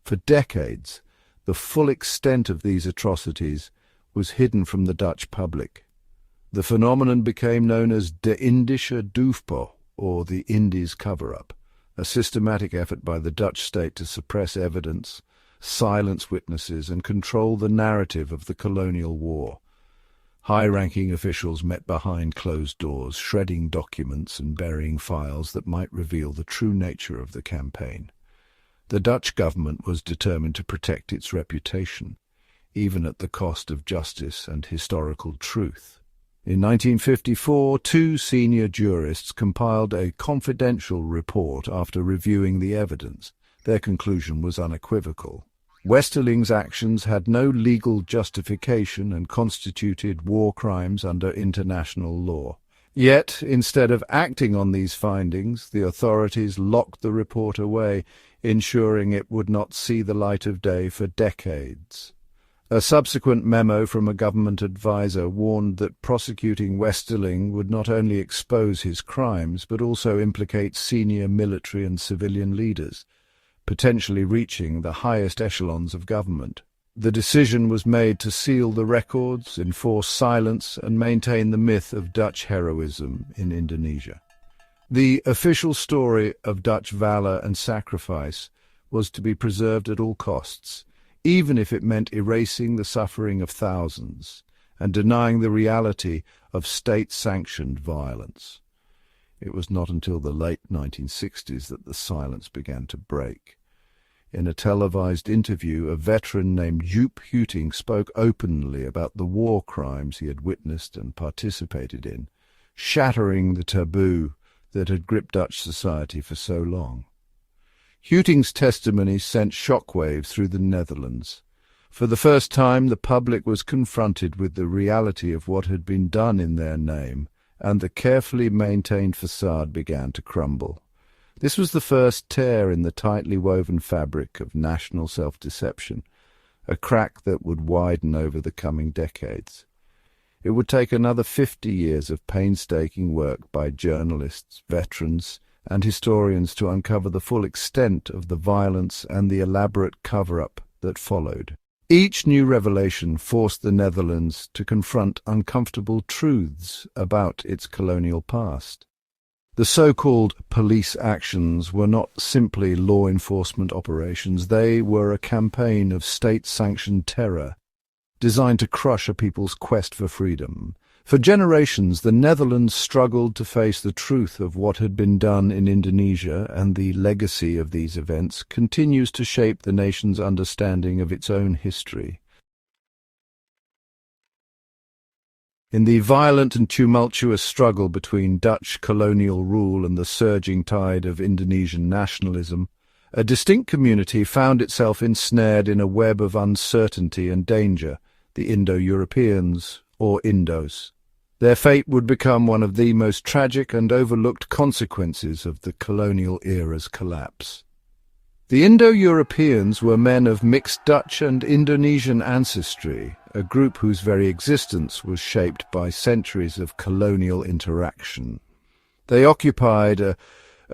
For decades, the full extent of these atrocities was hidden from the Dutch public. The phenomenon became known as de Indische doofpot, or the Indies cover-up, a systematic effort by the Dutch state to suppress evidence, silence witnesses, and control the narrative of the colonial war. High-ranking officials met behind closed doors, shredding documents and burying files that might reveal the true nature of the campaign. The Dutch government was determined to protect its reputation, even at the cost of justice and historical truth. In 1954, two senior jurists compiled a confidential report after reviewing the evidence. Their conclusion was unequivocal. Westerling's actions had no legal justification and constituted war crimes under international law. Yet, instead of acting on these findings, the authorities locked the report away, ensuring it would not see the light of day for decades. A subsequent memo from a government advisor warned that prosecuting Westerling would not only expose his crimes, but also implicate senior military and civilian leaders, potentially reaching the highest echelons of government. The decision was made to seal the records, enforce silence, and maintain the myth of Dutch heroism in Indonesia. The official story of Dutch valor and sacrifice was to be preserved at all costs, even if it meant erasing the suffering of thousands and denying the reality of state-sanctioned violence. It was not until the late 1960s that the silence began to break. In a televised interview, a veteran named Joop Huting spoke openly about the war crimes he had witnessed and participated in, shattering the taboo that had gripped Dutch society for so long. Huting's testimony sent shockwaves through the Netherlands. For the first time, the public was confronted with the reality of what had been done in their name, and the carefully maintained facade began to crumble. This was the first tear in the tightly woven fabric of national self-deception, a crack that would widen over the coming decades. It would take another 50 years of painstaking work by journalists, veterans, and historians to uncover the full extent of the violence and the elaborate cover-up that followed. Each new revelation forced the Netherlands to confront uncomfortable truths about its colonial past. The so-called police actions were not simply law enforcement operations. They were a campaign of state-sanctioned terror designed to crush a people's quest for freedom. For generations, the Netherlands struggled to face the truth of what had been done in Indonesia, and the legacy of these events continues to shape the nation's understanding of its own history. In the violent and tumultuous struggle between Dutch colonial rule and the surging tide of Indonesian nationalism, a distinct community found itself ensnared in a web of uncertainty and danger, the Indo-Europeans, or Indos. Their fate would become one of the most tragic and overlooked consequences of the colonial era's collapse. The Indo-Europeans were men of mixed Dutch and Indonesian ancestry, a group whose very existence was shaped by centuries of colonial interaction. They occupied a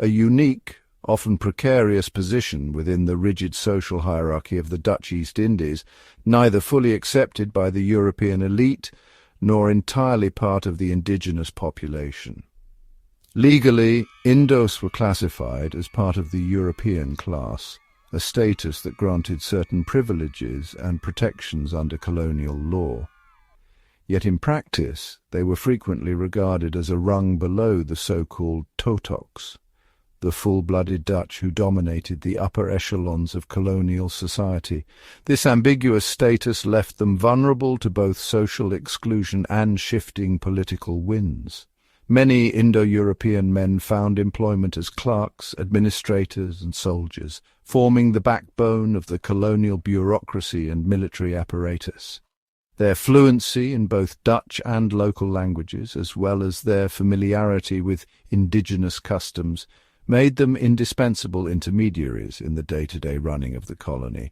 unique, often precarious position within the rigid social hierarchy of the Dutch East Indies, neither fully accepted by the European elite nor entirely part of the indigenous population. Legally, Indos were classified as part of the European class, a status that granted certain privileges and protections under colonial law. Yet in practice, they were frequently regarded as a rung below the so-called Totoks, the full-blooded Dutch who dominated the upper echelons of colonial society. This ambiguous status left them vulnerable to both social exclusion and shifting political winds. Many Indo-European men found employment as clerks, administrators, and soldiers, forming the backbone of the colonial bureaucracy and military apparatus. Their fluency in both Dutch and local languages, as well as their familiarity with indigenous customs, made them indispensable intermediaries in the day-to-day running of the colony.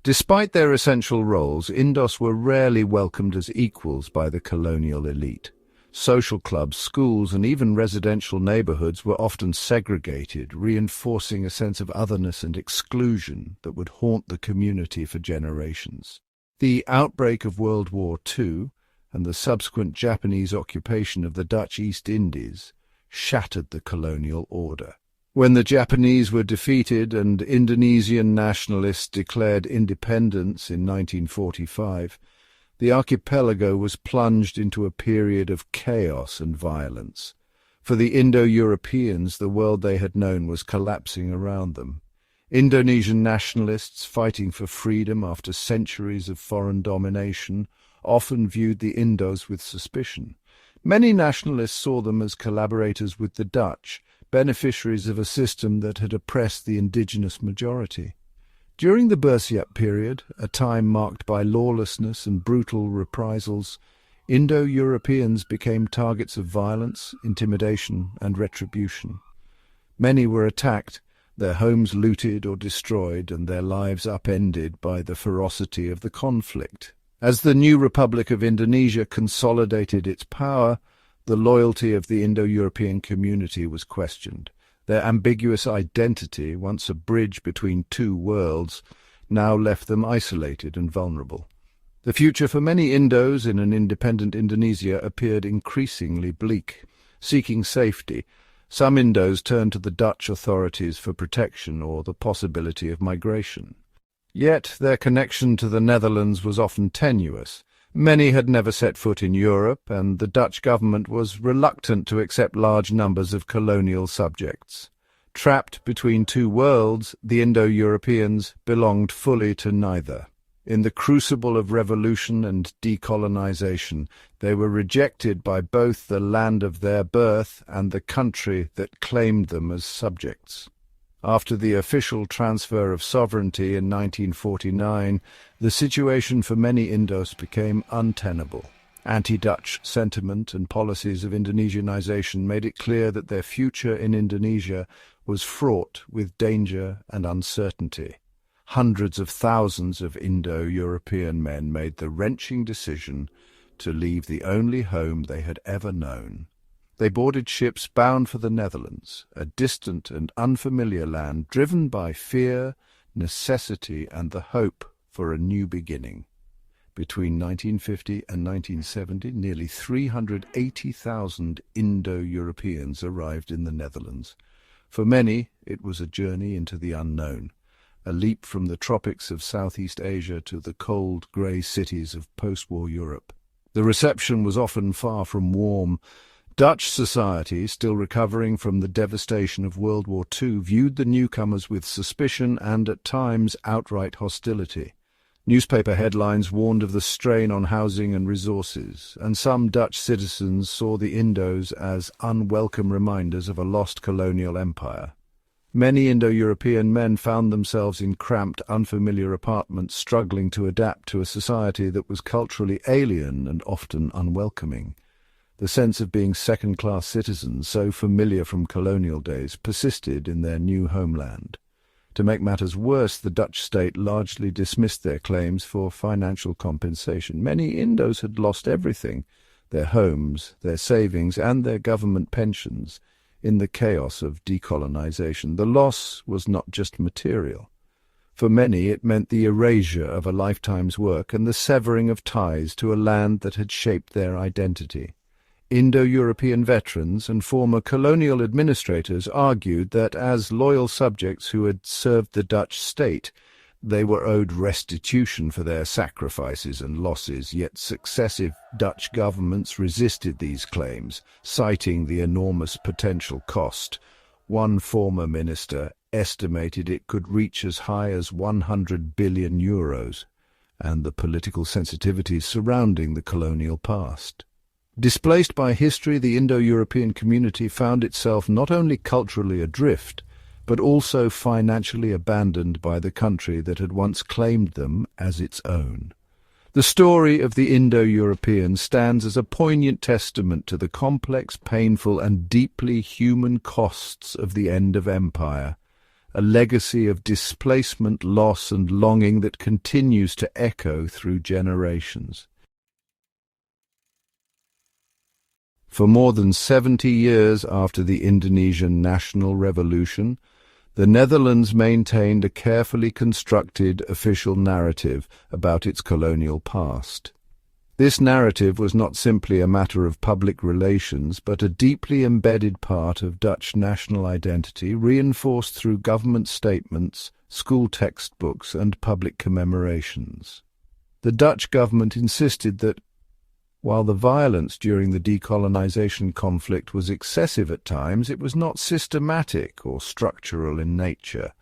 Despite their essential roles, Indos were rarely welcomed as equals by the colonial elite. Social clubs, schools, and even residential neighborhoods were often segregated, reinforcing a sense of otherness and exclusion that would haunt the community for generations. The outbreak of World War II and the subsequent Japanese occupation of the Dutch East Indies shattered the colonial order. When the Japanese were defeated and Indonesian nationalists declared independence in 1945, the archipelago was plunged into a period of chaos and violence. For the Indo-Europeans, the world they had known was collapsing around them. Indonesian nationalists, fighting for freedom after centuries of foreign domination, often viewed the Indos with suspicion. Many nationalists saw them as collaborators with the Dutch, beneficiaries of a system that had oppressed the indigenous majority. During the Bersiap period, a time marked by lawlessness and brutal reprisals, Indo-Europeans became targets of violence, intimidation, and retribution. Many were attacked, their homes looted or destroyed, and their lives upended by the ferocity of the conflict. As the new Republic of Indonesia consolidated its power, the loyalty of the Indo-European community was questioned. Their ambiguous identity, once a bridge between two worlds, now left them isolated and vulnerable. The future for many Indos in an independent Indonesia appeared increasingly bleak. Seeking safety, some Indos turned to the Dutch authorities for protection or the possibility of migration. Yet their connection to the Netherlands was often tenuous. Many had never set foot in Europe, and the Dutch government was reluctant to accept large numbers of colonial subjects. Trapped between two worlds, the Indo-Europeans belonged fully to neither. In the crucible of revolution and decolonization, they were rejected by both the land of their birth and the country that claimed them as subjects. After the official transfer of sovereignty in 1949, the situation for many Indos became untenable. Anti-Dutch sentiment and policies of Indonesianization made it clear that their future in Indonesia was fraught with danger and uncertainty. Hundreds of thousands of Indo-European men made the wrenching decision to leave the only home they had ever known. They boarded ships bound for the Netherlands, a distant and unfamiliar land driven by fear, necessity, and the hope for a new beginning. Between 1950 and 1970, nearly 380,000 Indo-Europeans arrived in the Netherlands. For many, it was a journey into the unknown, a leap from the tropics of Southeast Asia to the cold, grey cities of post-war Europe. The reception was often far from warm. Dutch society, still recovering from the devastation of World War II, viewed the newcomers with suspicion and, at times, outright hostility. Newspaper headlines warned of the strain on housing and resources, and some Dutch citizens saw the Indos as unwelcome reminders of a lost colonial empire. Many Indo-European men found themselves in cramped, unfamiliar apartments, struggling to adapt to a society that was culturally alien and often unwelcoming. The sense of being second-class citizens, so familiar from colonial days, persisted in their new homeland. To make matters worse, the Dutch state largely dismissed their claims for financial compensation. Many Indos had lost everything, their homes, their savings, and their government pensions, in the chaos of decolonization. The loss was not just material. For many, it meant the erasure of a lifetime's work and the severing of ties to a land that had shaped their identity. Indo-European veterans and former colonial administrators argued that as loyal subjects who had served the Dutch state, they were owed restitution for their sacrifices and losses, yet successive Dutch governments resisted these claims, citing the enormous potential cost. One former minister estimated it could reach as high as 100 billion euros, and the political sensitivities surrounding the colonial past. Displaced by history, the Indo-European community found itself not only culturally adrift, but also financially abandoned by the country that had once claimed them as its own. The story of the Indo-Europeans stands as a poignant testament to the complex, painful, and deeply human costs of the end of empire, a legacy of displacement, loss, and longing that continues to echo through generations. For more than 70 years after the Indonesian national revolution, the Netherlands maintained a carefully constructed official narrative about its colonial past. This narrative was not simply a matter of public relations, but a deeply embedded part of Dutch national identity, reinforced through government statements, school textbooks, and public commemorations. The Dutch government insisted that while the violence during the decolonization conflict was excessive at times, it was not systematic or structural in nature.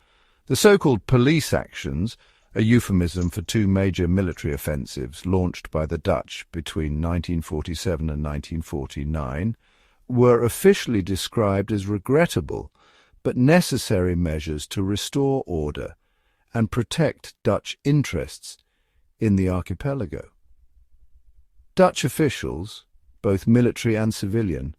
The so-called police actions, a euphemism for two major military offensives launched by the Dutch between 1947 and 1949, were officially described as regrettable but necessary measures to restore order and protect Dutch interests in the archipelago. Dutch officials, both military and civilian,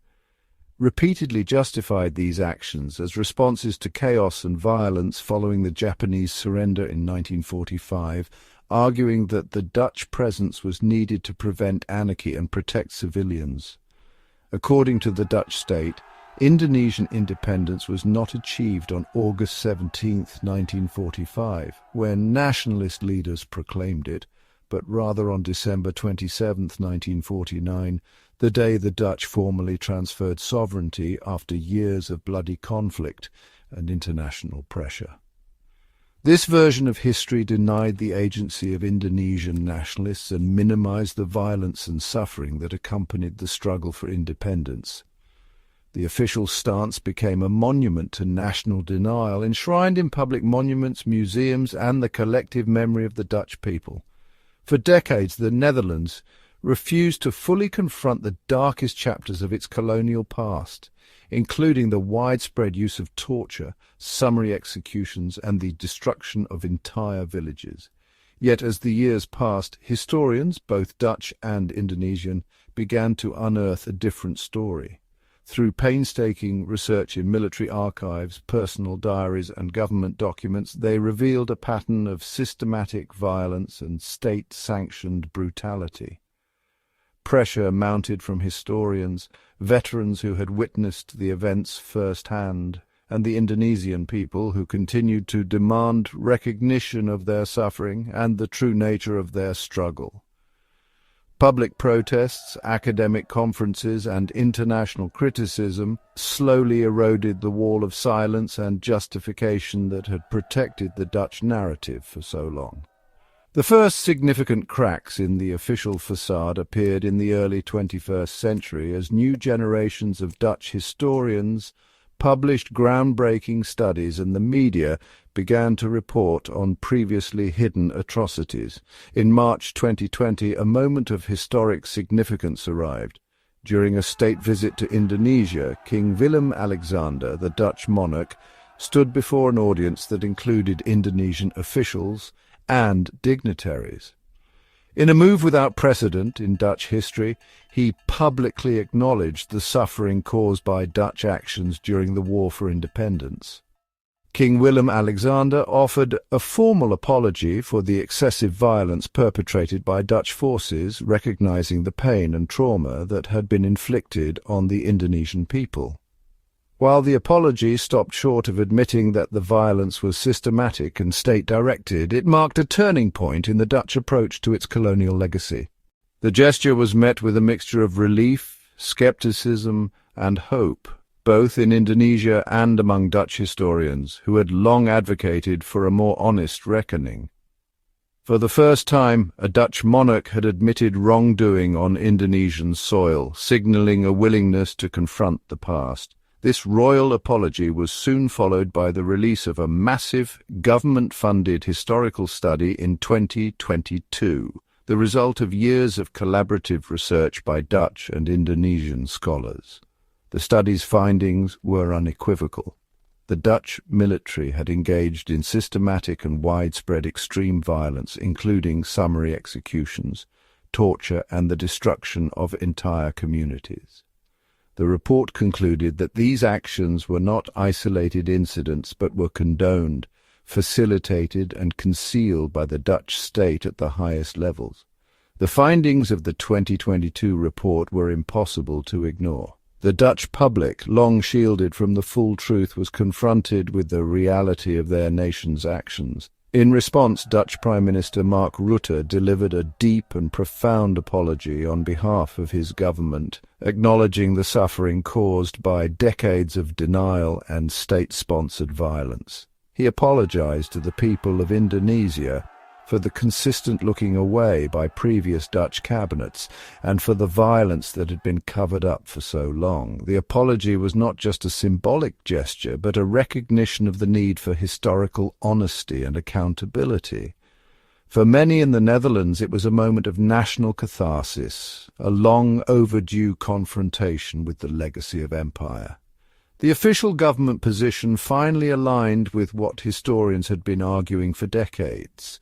repeatedly justified these actions as responses to chaos and violence following the Japanese surrender in 1945, arguing that the Dutch presence was needed to prevent anarchy and protect civilians. According to the Dutch state, Indonesian independence was not achieved on August 17, 1945, when nationalist leaders proclaimed it, but rather on December 27, 1949, the day the Dutch formally transferred sovereignty after years of bloody conflict and international pressure. This version of history denied the agency of Indonesian nationalists and minimized the violence and suffering that accompanied the struggle for independence. The official stance became a monument to national denial, enshrined in public monuments, museums, and the collective memory of the Dutch people. For decades, the Netherlands refused to fully confront the darkest chapters of its colonial past, including the widespread use of torture, summary executions, and the destruction of entire villages. Yet as the years passed, historians, both Dutch and Indonesian, began to unearth a different story. Through painstaking research in military archives, personal diaries, and government documents, they revealed a pattern of systematic violence and state-sanctioned brutality. Pressure mounted from historians, veterans who had witnessed the events firsthand, and the Indonesian people who continued to demand recognition of their suffering and the true nature of their struggle. Public protests, academic conferences, and international criticism slowly eroded the wall of silence and justification that had protected the Dutch narrative for so long. The first significant cracks in the official facade appeared in the early 21st century as new generations of Dutch historians published groundbreaking studies and the media began to report on previously hidden atrocities. In March 2020, a moment of historic significance arrived. During a state visit to Indonesia, King Willem-Alexander, the Dutch monarch, stood before an audience that included Indonesian officials and dignitaries. In a move without precedent in Dutch history, he publicly acknowledged the suffering caused by Dutch actions during the War for Independence. King Willem-Alexander offered a formal apology for the excessive violence perpetrated by Dutch forces, recognizing the pain and trauma that had been inflicted on the Indonesian people. While the apology stopped short of admitting that the violence was systematic and state-directed, it marked a turning point in the Dutch approach to its colonial legacy. The gesture was met with a mixture of relief, skepticism, and hope, both in Indonesia and among Dutch historians, who had long advocated for a more honest reckoning. For the first time, a Dutch monarch had admitted wrongdoing on Indonesian soil, signaling a willingness to confront the past. This royal apology was soon followed by the release of a massive, government-funded historical study in 2022, the result of years of collaborative research by Dutch and Indonesian scholars. The study's findings were unequivocal. The Dutch military had engaged in systematic and widespread extreme violence, including summary executions, torture, and the destruction of entire communities. The report concluded that these actions were not isolated incidents but were condoned, facilitated, and concealed by the Dutch state at the highest levels. The findings of the 2022 report were impossible to ignore. The Dutch public, long shielded from the full truth, was confronted with the reality of their nation's actions. In response, Dutch Prime Minister Mark Rutte delivered a deep and profound apology on behalf of his government, acknowledging the suffering caused by decades of denial and state-sponsored violence. He apologized to the people of Indonesia for the consistent looking away by previous Dutch cabinets and for the violence that had been covered up for so long. The apology was not just a symbolic gesture, but a recognition of the need for historical honesty and accountability. For many in the Netherlands, it was a moment of national catharsis, a long overdue confrontation with the legacy of empire. The official government position finally aligned with what historians had been arguing for decades,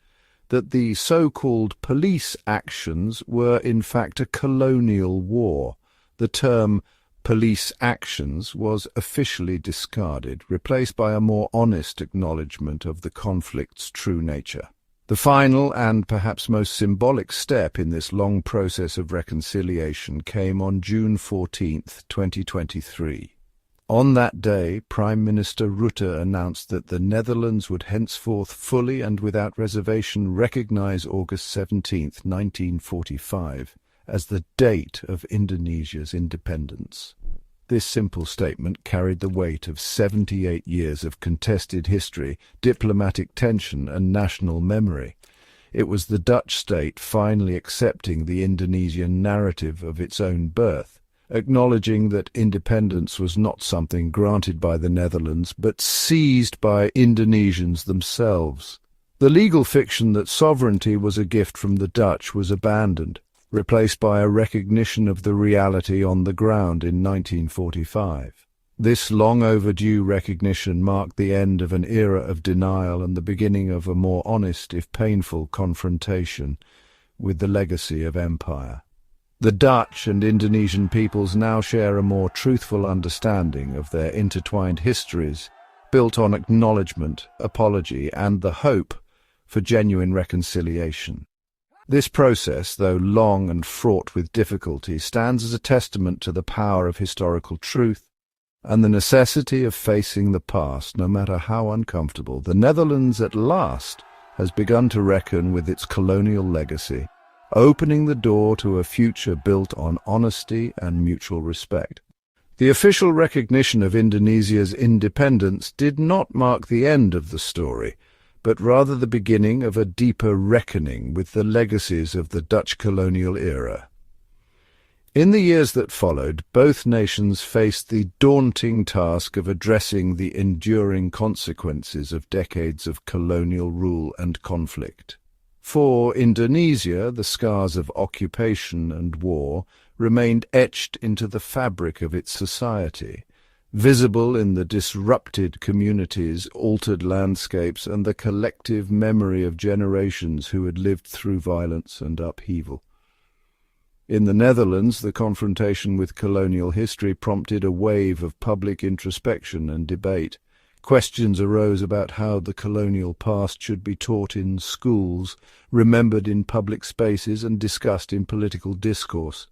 that the so-called police actions were in fact a colonial war. The term police actions was officially discarded, replaced by a more honest acknowledgement of the conflict's true nature. The final and perhaps most symbolic step in this long process of reconciliation came on June 14, 2023. On that day, Prime Minister Rutte announced that the Netherlands would henceforth fully and without reservation recognize August 17, 1945, as the date of Indonesia's independence. This simple statement carried the weight of 78 years of contested history, diplomatic tension, and national memory. It was the Dutch state finally accepting the Indonesian narrative of its own birth, acknowledging that independence was not something granted by the Netherlands, but seized by Indonesians themselves. The legal fiction that sovereignty was a gift from the Dutch was abandoned. replaced by a recognition of the reality on the ground in 1945. This long overdue recognition marked the end of an era of denial and the beginning of a more honest, if painful, confrontation with the legacy of empire. The Dutch and Indonesian peoples now share a more truthful understanding of their intertwined histories, built on acknowledgement, apology, and the hope for genuine reconciliation. This process, though long and fraught with difficulty, stands as a testament to the power of historical truth and the necessity of facing the past, no matter how uncomfortable. The Netherlands at last has begun to reckon with its colonial legacy, opening the door to a future built on honesty and mutual respect. The official recognition of Indonesia's independence did not mark the end of the story, but rather the beginning of a deeper reckoning with the legacies of the Dutch colonial era. In the years that followed, both nations faced the daunting task of addressing the enduring consequences of decades of colonial rule and conflict. For Indonesia, the scars of occupation and war remained etched into the fabric of its society, visible in the disrupted communities, altered landscapes, and the collective memory of generations who had lived through violence and upheaval. In the Netherlands, the confrontation with colonial history prompted a wave of public introspection and debate. Questions arose about how the colonial past should be taught in schools, remembered in public spaces, and discussed in political discourse.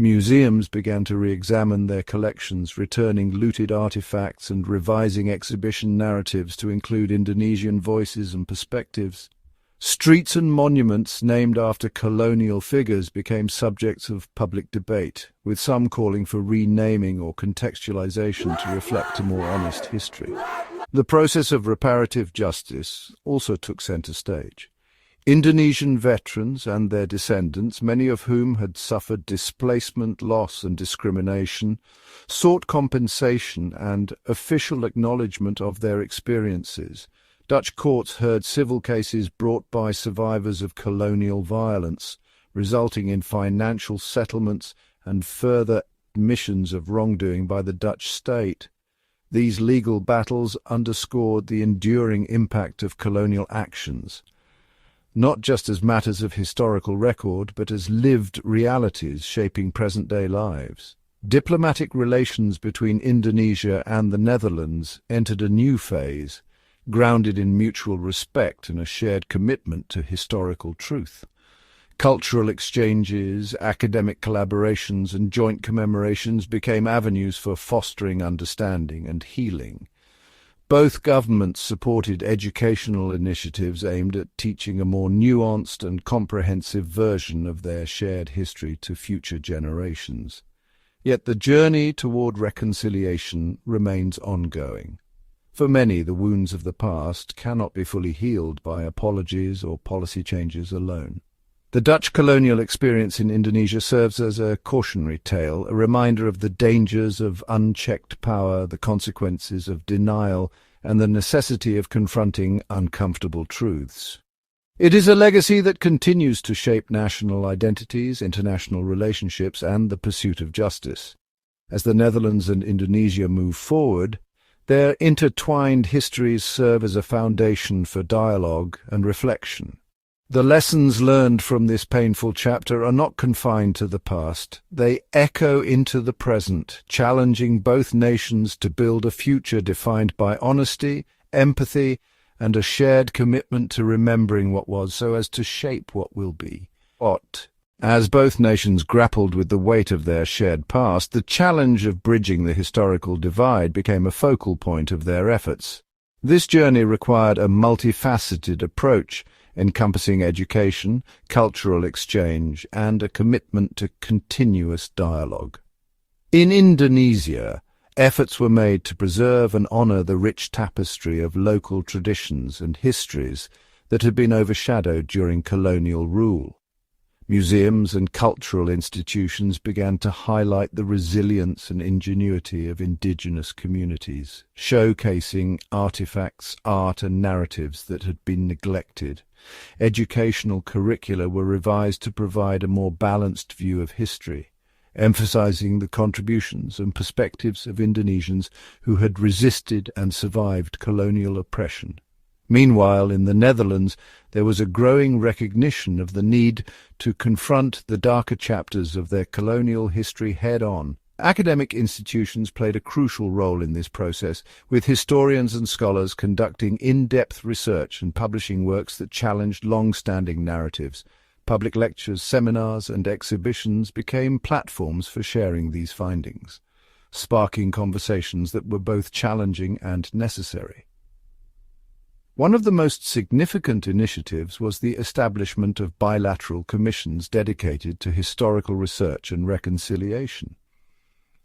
Museums began to re-examine their collections, returning looted artifacts and revising exhibition narratives to include Indonesian voices and perspectives. Streets and monuments named after colonial figures became subjects of public debate, with some calling for renaming or contextualization to reflect a more honest history. The process of reparative justice also took center stage. Indonesian veterans and their descendants, many of whom had suffered displacement, loss, and discrimination, sought compensation and official acknowledgement of their experiences. Dutch courts heard civil cases brought by survivors of colonial violence, resulting in financial settlements and further admissions of wrongdoing by the Dutch state. These legal battles underscored the enduring impact of colonial actions, not just as matters of historical record, but as lived realities shaping present-day lives. Diplomatic relations between Indonesia and the Netherlands entered a new phase, grounded in mutual respect and a shared commitment to historical truth. Cultural exchanges, academic collaborations, and joint commemorations became avenues for fostering understanding and healing. Both governments supported educational initiatives aimed at teaching a more nuanced and comprehensive version of their shared history to future generations. Yet the journey toward reconciliation remains ongoing. For many, the wounds of the past cannot be fully healed by apologies or policy changes alone. The Dutch colonial experience in Indonesia serves as a cautionary tale, a reminder of the dangers of unchecked power, the consequences of denial, and the necessity of confronting uncomfortable truths. It is a legacy that continues to shape national identities, international relationships, and the pursuit of justice. As the Netherlands and Indonesia move forward, their intertwined histories serve as a foundation for dialogue and reflection. The lessons learned from this painful chapter are not confined to the past. They echo into the present, challenging both nations to build a future defined by honesty, empathy, and a shared commitment to remembering what was so as to shape what will be. As both nations grappled with the weight of their shared past, the challenge of bridging the historical divide became a focal point of their efforts. This journey required a multifaceted approach, encompassing education, cultural exchange, and a commitment to continuous dialogue. In Indonesia, efforts were made to preserve and honor the rich tapestry of local traditions and histories that had been overshadowed during colonial rule. Museums and cultural institutions began to highlight the resilience and ingenuity of indigenous communities, showcasing artifacts, art and narratives that had been neglected. Educational curricula were revised to provide a more balanced view of history, emphasizing the contributions and perspectives of Indonesians who had resisted and survived colonial oppression. Meanwhile, in the Netherlands, there was a growing recognition of the need to confront the darker chapters of their colonial history head-on. Academic institutions played a crucial role in this process, with historians and scholars conducting in-depth research and publishing works that challenged long-standing narratives. Public lectures, seminars, and exhibitions became platforms for sharing these findings, sparking conversations that were both challenging and necessary. One of the most significant initiatives was the establishment of bilateral commissions dedicated to historical research and reconciliation.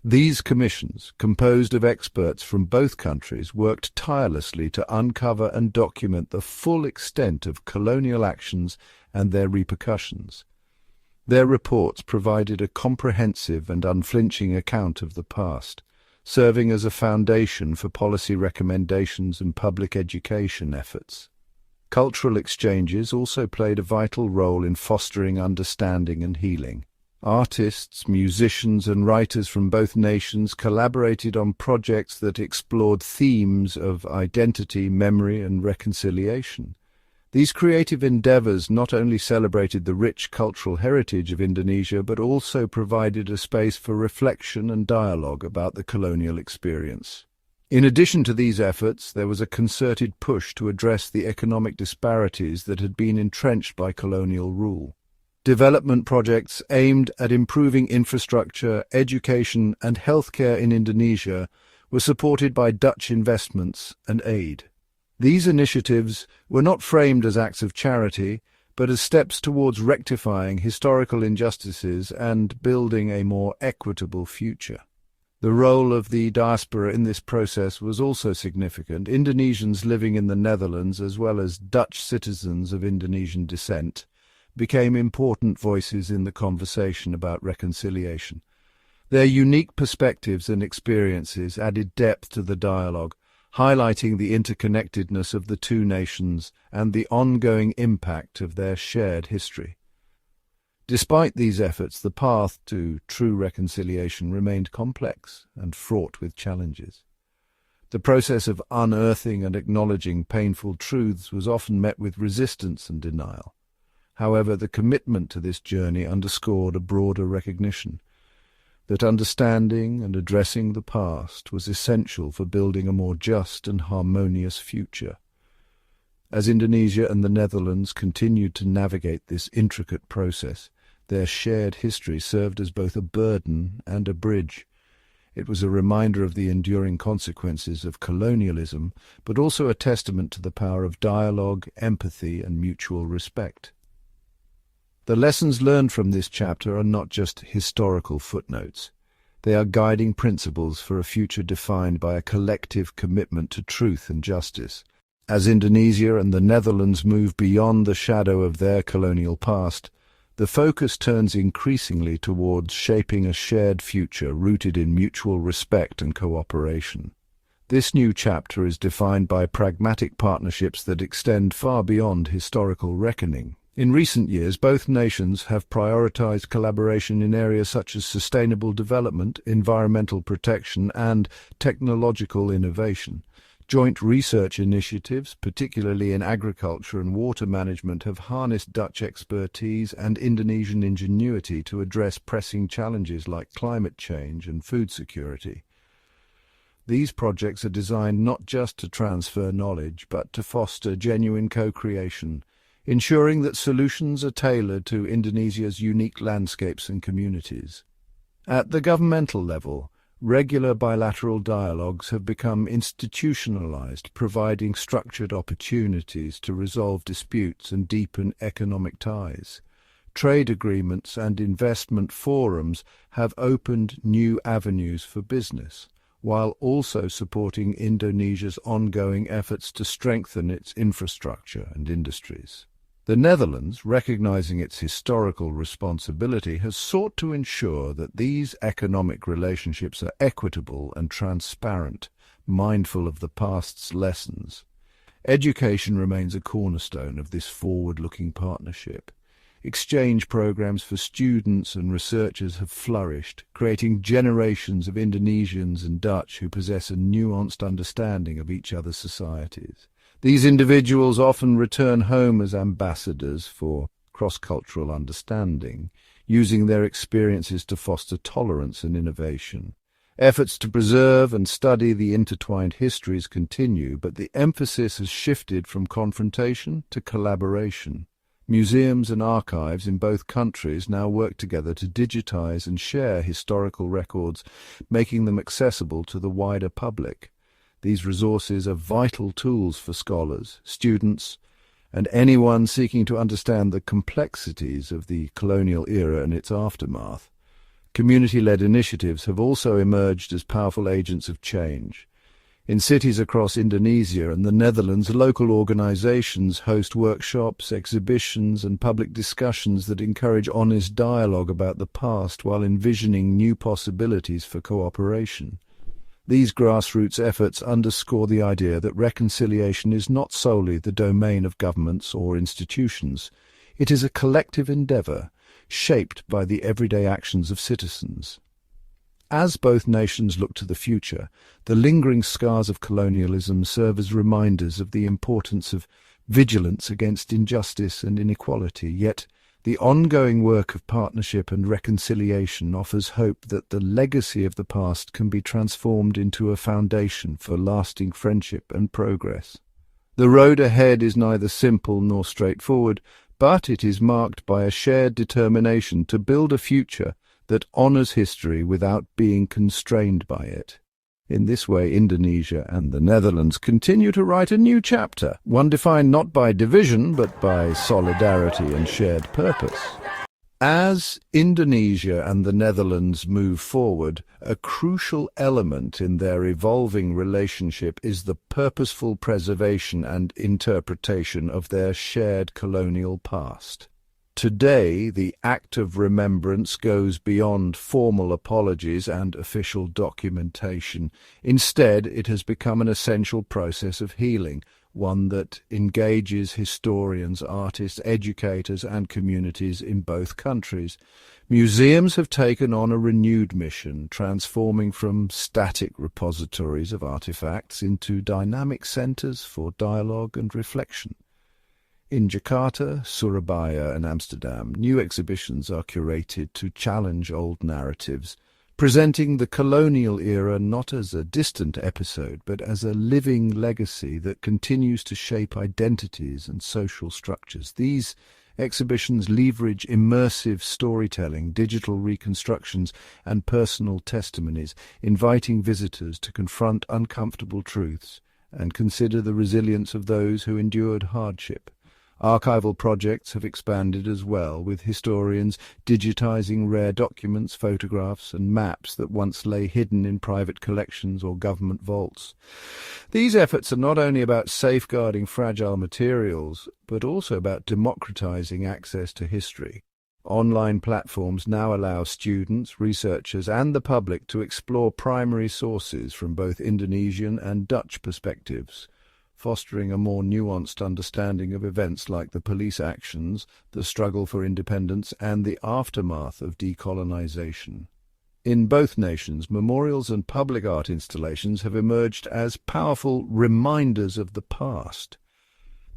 These commissions, composed of experts from both countries, worked tirelessly to uncover and document the full extent of colonial actions and their repercussions. Their reports provided a comprehensive and unflinching account of the past, serving as a foundation for policy recommendations and public education efforts. Cultural exchanges also played a vital role in fostering understanding and healing. Artists, musicians, and writers from both nations collaborated on projects that explored themes of identity, memory, and reconciliation. These creative endeavors not only celebrated the rich cultural heritage of Indonesia, but also provided a space for reflection and dialogue about the colonial experience. In addition to these efforts, there was a concerted push to address the economic disparities that had been entrenched by colonial rule. Development projects aimed at improving infrastructure, education, and healthcare in Indonesia were supported by Dutch investments and aid. These initiatives were not framed as acts of charity, but as steps towards rectifying historical injustices and building a more equitable future. The role of the diaspora in this process was also significant. Indonesians living in the Netherlands, as well as Dutch citizens of Indonesian descent, became important voices in the conversation about reconciliation. Their unique perspectives and experiences added depth to the dialogue, highlighting the interconnectedness of the two nations and the ongoing impact of their shared history. Despite these efforts, the path to true reconciliation remained complex and fraught with challenges. The process of unearthing and acknowledging painful truths was often met with resistance and denial. However, the commitment to this journey underscored a broader recognition that understanding and addressing the past was essential for building a more just and harmonious future. As Indonesia and the Netherlands continued to navigate this intricate process, their shared history served as both a burden and a bridge. It was a reminder of the enduring consequences of colonialism, but also a testament to the power of dialogue, empathy, and mutual respect. The lessons learned from this chapter are not just historical footnotes. They are guiding principles for a future defined by a collective commitment to truth and justice. As Indonesia and the Netherlands move beyond the shadow of their colonial past, the focus turns increasingly towards shaping a shared future rooted in mutual respect and cooperation. This new chapter is defined by pragmatic partnerships that extend far beyond historical reckoning. In recent years, both nations have prioritized collaboration in areas such as sustainable development, environmental protection, and technological innovation. Joint research initiatives, particularly in agriculture and water management, have harnessed Dutch expertise and Indonesian ingenuity to address pressing challenges like climate change and food security. These projects are designed not just to transfer knowledge, but to foster genuine co-creation, ensuring that solutions are tailored to Indonesia's unique landscapes and communities. At the governmental level, regular bilateral dialogues have become institutionalized, providing structured opportunities to resolve disputes and deepen economic ties. Trade agreements and investment forums have opened new avenues for business, while also supporting Indonesia's ongoing efforts to strengthen its infrastructure and industries. The Netherlands, recognizing its historical responsibility, has sought to ensure that these economic relationships are equitable and transparent, mindful of the past's lessons. Education remains a cornerstone of this forward-looking partnership. Exchange programs for students and researchers have flourished, creating generations of Indonesians and Dutch who possess a nuanced understanding of each other's societies. These individuals often return home as ambassadors for cross-cultural understanding, using their experiences to foster tolerance and innovation. Efforts to preserve and study the intertwined histories continue, but the emphasis has shifted from confrontation to collaboration. Museums and archives in both countries now work together to digitize and share historical records, making them accessible to the wider public. These resources are vital tools for scholars, students, and anyone seeking to understand the complexities of the colonial era and its aftermath. Community-led initiatives have also emerged as powerful agents of change. In cities across Indonesia and the Netherlands, local organizations host workshops, exhibitions, and public discussions that encourage honest dialogue about the past while envisioning new possibilities for cooperation. These grassroots efforts underscore the idea that reconciliation is not solely the domain of governments or institutions. It is a collective endeavor, shaped by the everyday actions of citizens. As both nations look to the future, the lingering scars of colonialism serve as reminders of the importance of vigilance against injustice and inequality, yet the ongoing work of partnership and reconciliation offers hope that the legacy of the past can be transformed into a foundation for lasting friendship and progress. The road ahead is neither simple nor straightforward, but it is marked by a shared determination to build a future that honors history without being constrained by it. In this way, Indonesia and the Netherlands continue to write a new chapter, one defined not by division but by solidarity and shared purpose. As Indonesia and the Netherlands move forward, a crucial element in their evolving relationship is the purposeful preservation and interpretation of their shared colonial past. Today, the act of remembrance goes beyond formal apologies and official documentation. Instead, it has become an essential process of healing, one that engages historians, artists, educators, and communities in both countries. Museums have taken on a renewed mission, transforming from static repositories of artifacts into dynamic centers for dialogue and reflection. In Jakarta, Surabaya, and Amsterdam, new exhibitions are curated to challenge old narratives, presenting the colonial era not as a distant episode, but as a living legacy that continues to shape identities and social structures. These exhibitions leverage immersive storytelling, digital reconstructions, and personal testimonies, inviting visitors to confront uncomfortable truths and consider the resilience of those who endured hardship. Archival projects have expanded as well, with historians digitizing rare documents, photographs, and maps that once lay hidden in private collections or government vaults. These efforts are not only about safeguarding fragile materials, but also about democratizing access to history. Online platforms now allow students, researchers, and the public to explore primary sources from both Indonesian and Dutch perspectives, fostering a more nuanced understanding of events like the police actions, the struggle for independence, and the aftermath of decolonization. In both nations, memorials and public art installations have emerged as powerful reminders of the past.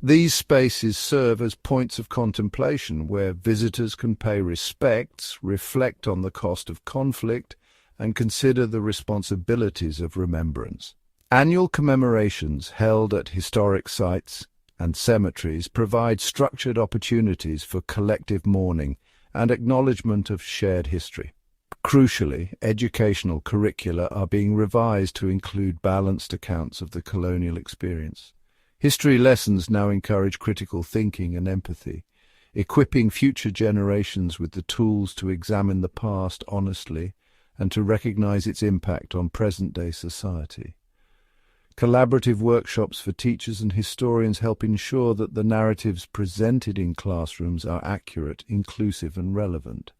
These spaces serve as points of contemplation where visitors can pay respects, reflect on the cost of conflict, and consider the responsibilities of remembrance. Annual commemorations held at historic sites and cemeteries provide structured opportunities for collective mourning and acknowledgement of shared history. Crucially, educational curricula are being revised to include balanced accounts of the colonial experience. History lessons now encourage critical thinking and empathy, equipping future generations with the tools to examine the past honestly and to recognize its impact on present-day society. Collaborative workshops for teachers and historians help ensure that the narratives presented in classrooms are accurate, inclusive, and relevant.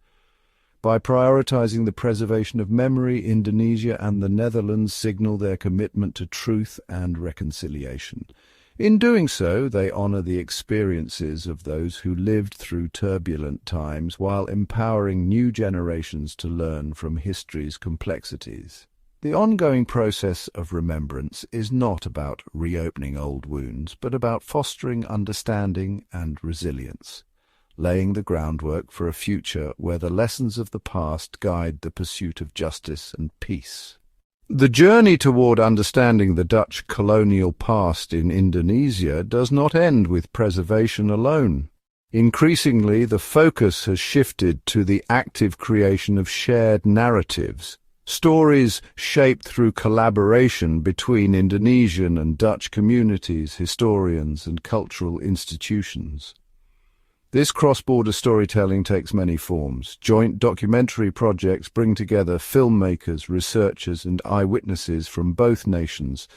By prioritizing the preservation of memory, Indonesia and the Netherlands signal their commitment to truth and reconciliation. In doing so, they honor the experiences of those who lived through turbulent times while empowering new generations to learn from history's complexities. The ongoing process of remembrance is not about reopening old wounds, but about fostering understanding and resilience, laying the groundwork for a future where the lessons of the past guide the pursuit of justice and peace. The journey toward understanding the Dutch colonial past in Indonesia does not end with preservation alone. Increasingly, the focus has shifted to the active creation of shared narratives, stories shaped through collaboration between Indonesian and Dutch communities, historians, and cultural institutions. This cross-border storytelling takes many forms. Joint documentary projects bring together filmmakers, researchers, and eyewitnesses from both nations,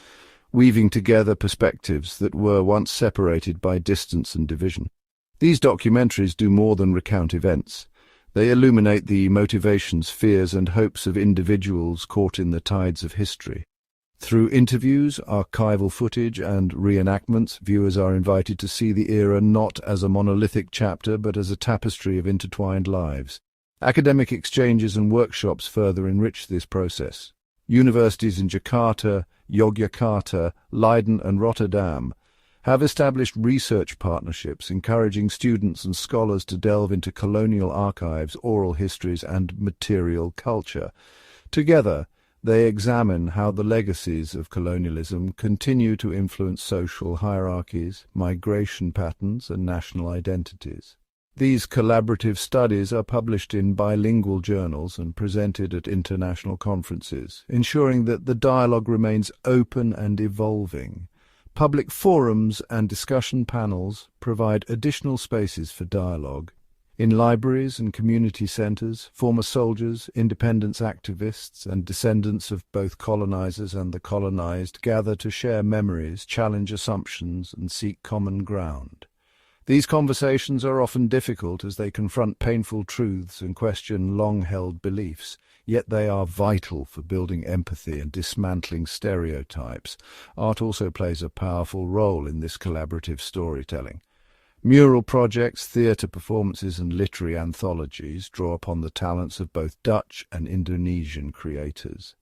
weaving together perspectives that were once separated by distance and division. These documentaries do more than recount events. They illuminate the motivations, fears, and hopes of individuals caught in the tides of history. Through interviews, archival footage, and reenactments, viewers are invited to see the era not as a monolithic chapter but as a tapestry of intertwined lives. Academic exchanges and workshops further enrich this process. Universities in Jakarta, Yogyakarta, Leiden, and Rotterdam have established research partnerships encouraging students and scholars to delve into colonial archives, oral histories, and material culture. Together, they examine how the legacies of colonialism continue to influence social hierarchies, migration patterns, and national identities. These collaborative studies are published in bilingual journals and presented at international conferences, ensuring that the dialogue remains open and evolving. Public forums and discussion panels provide additional spaces for dialogue. In libraries and community centers, former soldiers, independence activists, and descendants of both colonizers and the colonized gather to share memories, challenge assumptions, and seek common ground. These conversations are often difficult as they confront painful truths and question long-held beliefs, yet they are vital for building empathy and dismantling stereotypes. Art also plays a powerful role in this collaborative storytelling. Mural projects, theatre performances, and literary anthologies draw upon the talents of both Dutch and Indonesian creators.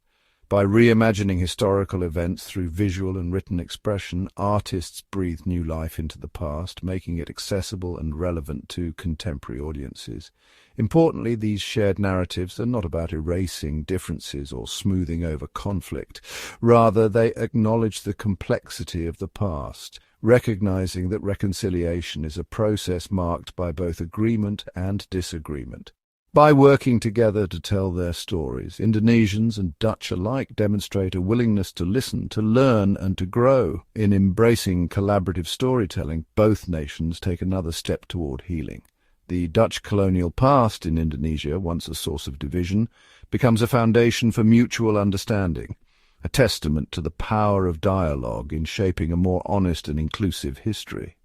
By reimagining historical events through visual and written expression, artists breathe new life into the past, making it accessible and relevant to contemporary audiences. Importantly, these shared narratives are not about erasing differences or smoothing over conflict. Rather, they acknowledge the complexity of the past, recognizing that reconciliation is a process marked by both agreement and disagreement. By working together to tell their stories, Indonesians and Dutch alike demonstrate a willingness to listen, to learn, and to grow. In embracing collaborative storytelling, both nations take another step toward healing. The Dutch colonial past in Indonesia, once a source of division, becomes a foundation for mutual understanding, a testament to the power of dialogue in shaping a more honest and inclusive history.